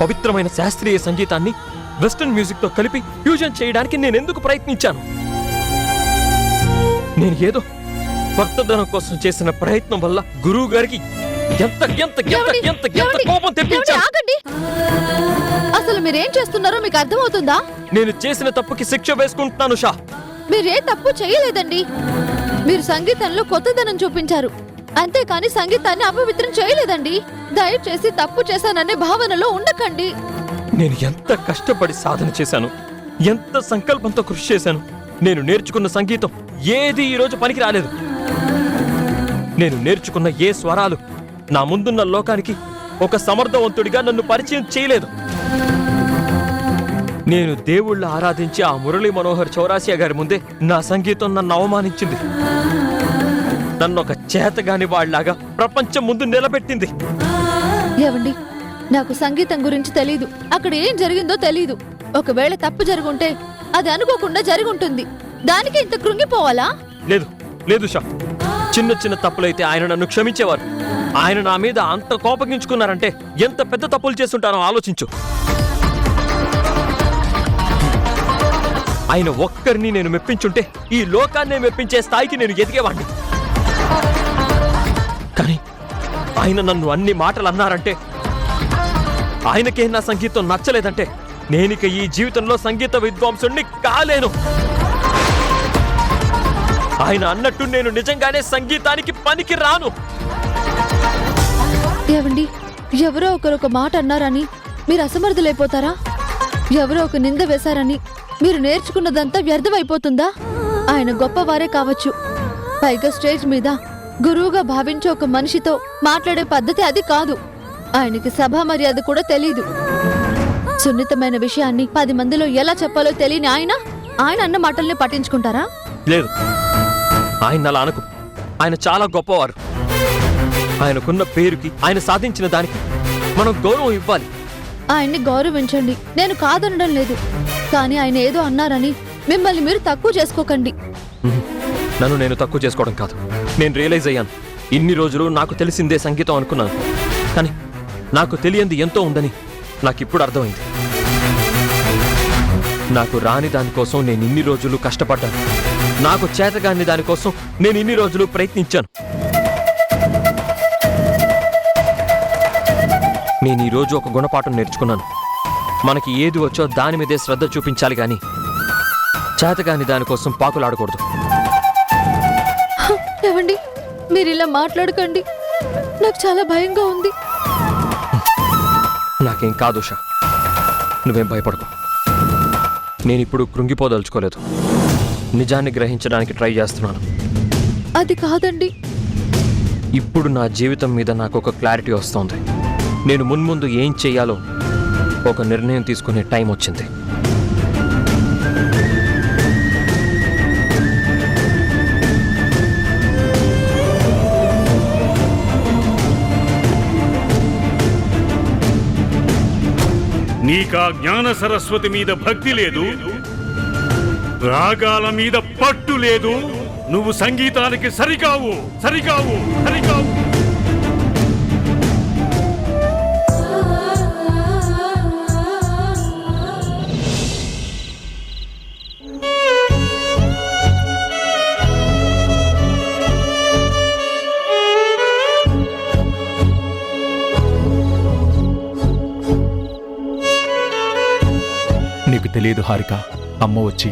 పవిత్రమైన శాస్త్రీయ సంగీతాన్ని వెస్టర్న్ మ్యూజిక్ తో కలిపి ఫ్యూజన్ చేయడానికి నేనెందుకు ప్రయత్నించాను? నేను ఏదో భక్తధనం కోసం చేసిన ప్రయత్నం వల్ల గురువు గారికి ఎంత ఎంత ఎంత ఎంత ఎంత కోపం తెప్పించాను. అసలు మీరేం చేస్తున్నారో మీకు అర్థమవుతుందా? నేను చేసిన తప్పుకి శిక్ష వేసుకుంటున్నాను షా. మీరే తప్పు చేయలేదండి. మీరు సంగీతంలో కొత్తదనం చూపించారు, అంతేకాని సంగీతాన్ని అపవిత్రం చేయలేదండి. దయచేసి తప్పు చేశాననే భావనలో ఉండకండి. నేను ఎంత కష్టపడి సాధన చేశాను, ఎంత సంకల్పంతో కృషి చేశాను. నేను నేర్చుకున్న సంగీతం ఏది ఈరోజు పనికి రాలేదు. నేను నేర్చుకున్న ఏ స్వరాలు నా ముందున్న లోకానికి ఒక సమర్థవంతుడిగా నన్ను పరిచయం చేయలేదు. నేను దేవుళ్ళ ఆరాధించి ఆ మురళీ మనోహర్ చౌరాసియా గారి ముందే నా సంగీతం నన్ను అవమానించింది. నన్ను ఒక చేతగాని వాళ్ళలాగా ప్రపంచం ముందు నిలబెట్టింది. ఏవండి, నాకు సంగీతం గురించి తెలీదు. అక్కడ ఏం జరిగిందో తెలీదు. ఒకవేళ తప్పు జరుగుంటే అది అనుకోకుండా జరుగుంటుంది. దానికి ఇంత కృంగిపోవాలా? లేదు లేదు షా, చిన్న చిన్న తప్పులైతే ఆయన నన్ను క్షమించేవారు. ఆయన నా మీద అంత కోపగించుకున్నారంటే ఎంత పెద్ద తప్పులు చేస్తుంటానో ఆలోచించు. ఆయన ఒక్కరిని నేను మెప్పించుంటే ఈ లోకాన్నే మెప్పించే స్థాయికి నేను ఎదిగేవాడిని. కానీ ఆయన నన్ను అన్ని మాటలు అన్నారంటే, ఆయనకే నా సంగీతం నచ్చలేదంటే నేనిక ఈ జీవితంలో సంగీత విద్వాంసుణ్ణి కాలేను. ఆయన అన్నట్టు నేను నిజంగానే సంగీతానికి పనికి రాను. ఏవండి, ఎవరో ఒకరొక మాట అన్నారని మీరు అసమర్థులైపోతారా? ఎవరో ఒక నింద వేశారని మీరు నేర్చుకున్నదంతా వ్యర్థమైపోతుందా? ఆయన గొప్పవారే కావచ్చు, పైగా స్టేజ్ మీద గురువుగా భావించే ఒక మనిషితో మాట్లాడే పద్ధతి అది కాదు. ఆయనకి సభా మర్యాద కూడా తెలీదు. సున్నితమైన విషయాన్ని 10 మందిలో ఎలా చెప్పాలో తెలియని ఆయన అన్న మాటల్ని పట్టించుకుంటారా? లేదు, ఆయన అలా అనకు. ఆయన చాలా గొప్పవారు. ఆయనకున్న పేరుకి, ఆయన సాధించిన దానికి మనం గౌరవం ఇవ్వాలి. ఆయన్ని గౌరవించండి, నేను కాదనడం లేదు. కానీ ఆయన ఏదో అన్నారని మిమ్మల్ని మీరు తక్కువ చేసుకోకండి. నన్ను నేను తక్కువ చేసుకోవడం కాదు. నేను రియలైజ్ అయ్యాను, ఇన్ని రోజులు నాకు తెలిసిందే సంగీతం అనుకున్నాను. కానీ నాకు తెలియంది ఎంతో ఉందని నాకిప్పుడు అర్థమైంది. నాకు రాని దానికోసం నేను ఇన్ని రోజులు కష్టపడ్డాను. నాకు చేతగాని దానికోసం నేను ఇన్ని రోజులు ప్రయత్నించాను. నేను ఈరోజు ఒక గుణపాఠం నేర్చుకున్నాను. మనకి ఏది వచ్చో దాని మీదే శ్రద్ధ చూపించాలి, కానీ చేతగాని దానికోసం పాకులాడకూడదు. ఏవండి, మీరు ఇలా మాట్లాడకండి. నాకు చాలా భయంగా ఉంది. నాకేం కాదు షా, నువ్వేం భయపడకు. నేనిప్పుడు కృంగిపోదలుచుకోలేదు. నిజాన్ని గ్రహించడానికి ట్రై చేస్తున్నాను. అది కాదండి. ఇప్పుడు నా జీవితం మీద నాకు ఒక క్లారిటీ వస్తోంది. నేను మున్ముందు ఏం చెయ్యాలో ఒక నిర్ణయం తీసుకునే టైం వచ్చింది. నీకా జ్ఞాన సరస్వతి మీద భక్తి లేదు, రాగాల మీద పట్టు లేదు. నువ్వు సంగీతానికి సరికావు, సరికావు, సరికావు. నీకు తెలియదు హారిక, అమ్మ వచ్చి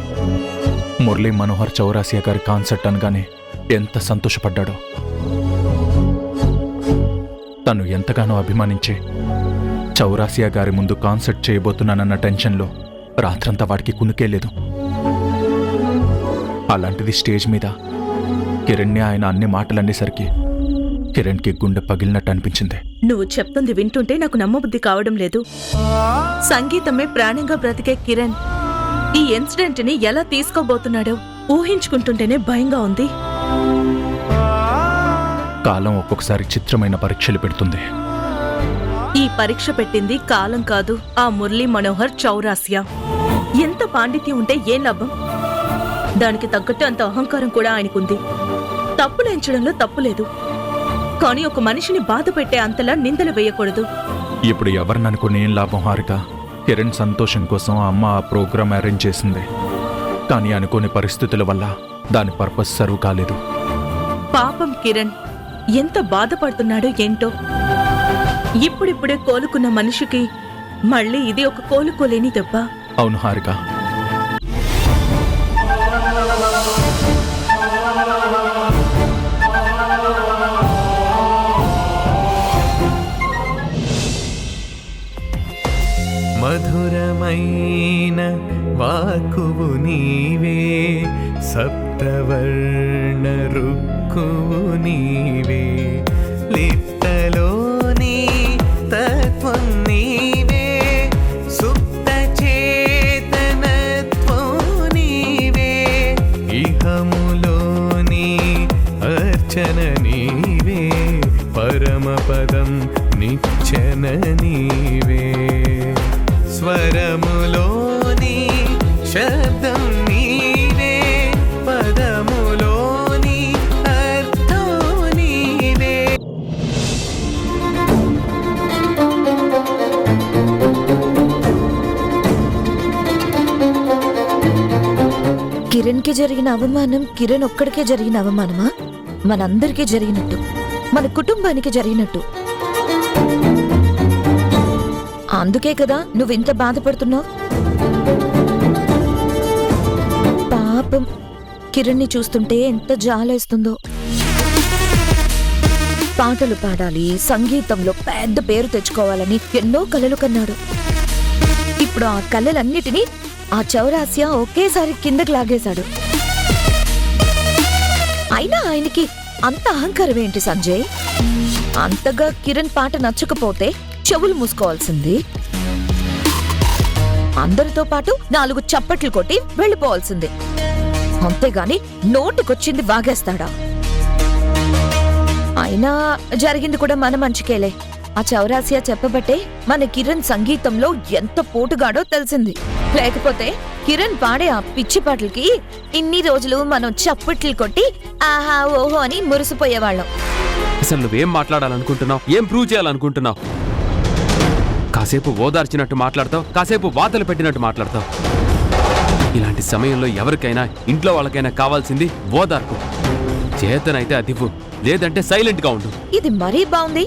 మురళీ మనోహర్ చౌరాసియా గారి కాన్సర్ట్ అనగానే ఎంత సంతోషపడ్డాడో. తను ఎంతగానో అభిమానించే చౌరాసియా గారి ముందు కాన్సర్ట్ చేయబోతున్నానన్న టెన్షన్లో రాత్రంతా వాడికి కునుకేలేదు. అలాంటిది స్టేజ్ మీద కిరణ్ని ఆయన అన్ని మాటలనేసరికి కిరణ్కి గుండె పగిలినట్టు అనిపించింది. నువ్వు చెప్తుంది వింటుంటే నాకు నమ్మబుద్ధి కావడం లేదు. సంగీతమే ప్రాణంగా బ్రతికే కిరణ్ ఈ ఇన్సిడెంట్ ని ఎలా తీసుకోబోతున్నాడో ఊహించుకుంటుంటేనే భయంగా ఉంది. కాలం ఒక్కొక్కసారి చిత్రమైన పరీక్షలు పెడుతుంది. ఈ పరీక్ష పెట్టింది కాలం కాదు, ఆ మురళీ మనోహర్ చౌరాసియా. ఎంత పాండిత్యం ఉంటే ఏం లాభం? దానికి తగ్గట్టు అంత అహంకారం కూడా ఆయనకుంది. తప్పులేంచడంలో తప్పులేదు, కానీ ఒక మనిషిని బాధ పెట్టే అంతలా నిందలు వేయకూడదు. ఇప్పుడు ఎవరిని అనుకుని ఏం లాభం హారిక? కిరణ్ సంతోషం కోసం అమ్మ ఆ ప్రోగ్రాం అరేంజ్ చేసింది. కానీ అనుకోని పరిస్థితుల వల్ల దాని పర్పస్ సర్వ్ కాలేదు. పాపం కిరణ్ ఎంత బాధపడుతున్నాడో ఏంటో. ఇప్పుడిప్పుడే కోలుకున్న మనిషికి మళ్ళీ ఇది ఒక కోలుకోలేని దెబ్బ. అవును హారిక, మధు మధురమైన వాకువు నీవే, సప్తవర్ణ రుక్కువు నీవే, లిప్తలోని తత్వం నీవే, సుప్త చేతనత్వం నీవే, ఇహములోని అర్చన నీవే, పరమపదం నిచ్చన నీవే, స్వరములోని శబ్దం నీవే, పదములోని అర్థం నీవే. కిరణ్ కి జరిగిన అవమానం కిరణ్ ఒక్కడికే జరిగిన అవమానమా? మనందరికీ జరిగినట్టు, మన కుటుంబానికి జరిగినట్టు. అందుకే కదా నువ్వింత బాధపడుతున్నావు. పాపం కిరణ్ని చూస్తుంటే ఎంత జాలేస్తుందో. పాటలు పాడాలి, సంగీతంలో పెద్ద పేరు తెచ్చుకోవాలని ఎన్నో కలలు కన్నాడు. ఇప్పుడు ఆ కలలన్నిటినీ ఆ చౌరాస్య ఒకేసారి కిందకి లాగేశాడు. అయినా ఆయనకి అంత అహంకారం ఏంటి సంజయ్? అంతగా కిరణ్ పాట నచ్చకపోతే చెవులు మూసుకోవాల్సింది, అందరితో పాటు 4 చప్పట్లు కొట్టి వెళ్ళిపోవాల్సింది. అంతేగాని నోటుకొచ్చింది వాగేస్తాడా? అయినా జరిగింది కూడా మన మంచికేలే. ఆ చౌరాసియా చెప్పబట్టే మన కిరణ్ సంగీతంలో ఎంత పోటుగాడో తెలిసింది. లేకపోతే కిరణ్ పాడే ఆ పిచ్చి పాటలకి ఇన్ని రోజులు మనం చప్పట్లు కొట్టి ఆహా ఓహో అని మురిసిపోయేవాళ్ళం. అసలు నువ్వేం మాట్లాడాలనుకుంటున్నావు? ఏం ప్రూవ్ చేయాలనుకుంటున్నావు? కాసేపు ఓదార్చినట్టు మాట్లాడతావు, కాసేపు వాతలు పెట్టినట్టు మాట్లాడతావు. ఇలాంటి సమయంలో ఎవరికైనా ఇంట్లో వాళ్ళకైనా కావాల్సింది ఓదార్పు. చేతనైతే అదివ్వు, లేదంటే సైలెంట్ గా ఉండు. ఇది మరీ బాగుంది.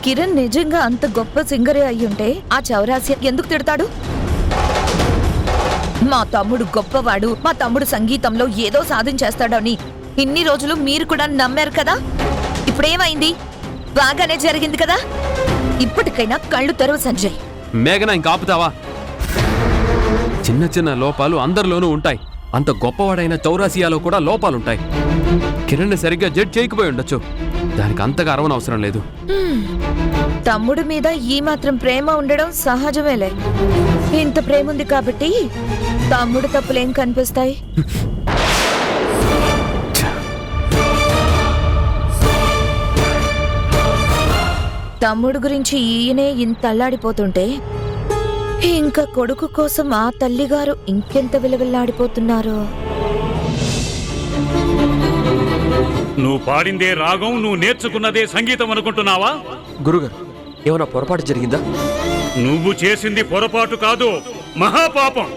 కిరణ్ నిజంగా అంత గొప్ప సింగరే అయ్యుంటే ఆ చౌరాస్య ఎందుకు తిడతాడు? మా తమ్ముడు గొప్పవాడు, మా తమ్ముడు సంగీతంలో ఏదో సాధించేస్తాడని ఇన్ని రోజులు మీరు కూడా నమ్మారు కదా. ఇప్పుడేమైంది? బాగానే జరిగింది కదా. ఇప్పటికైనా కళ్ళు తెరవు సంజయ్. మేఘన ఇంకా ఆపుతావా? చిన్న చిన్న లోపాలు అందరిలోనూ ఉంటాయి. అంత గొప్పవాడైన చౌరాసియాలో కూడా లోపాలుంటాయి. కిరణ్ సరిగ్గా జడ్జ్ చేయకపోయి ఉండొచ్చు, దానికి అంతగా అరవనవసరం లేదు. తమ్ముడి మీద ఈ మాత్రం ప్రేమ ఉండడం సహజమేలే. ఇంత ప్రేమ ఉంది కాబట్టి తమ్ముడు తప్పులేం కనిపిస్తాయి? తమ్ముడు గురించి ఈయనే ఇంత అల్లాడిపోతుంటే ఇంకా కొడుకు కోసం ఆ తల్లిగారు ఇంకెంత విలవిల్లాడిపోతున్నారో. నువ్వు పాడిందే రాగం, నువ్వు నేర్చుకున్నదే సంగీతం అనుకుంటున్నావా? గురుగారు, ఏమైనా పొరపాటు జరిగిందా? నువ్వు చేసింది పొరపాటు కాదు, మహాపాపం.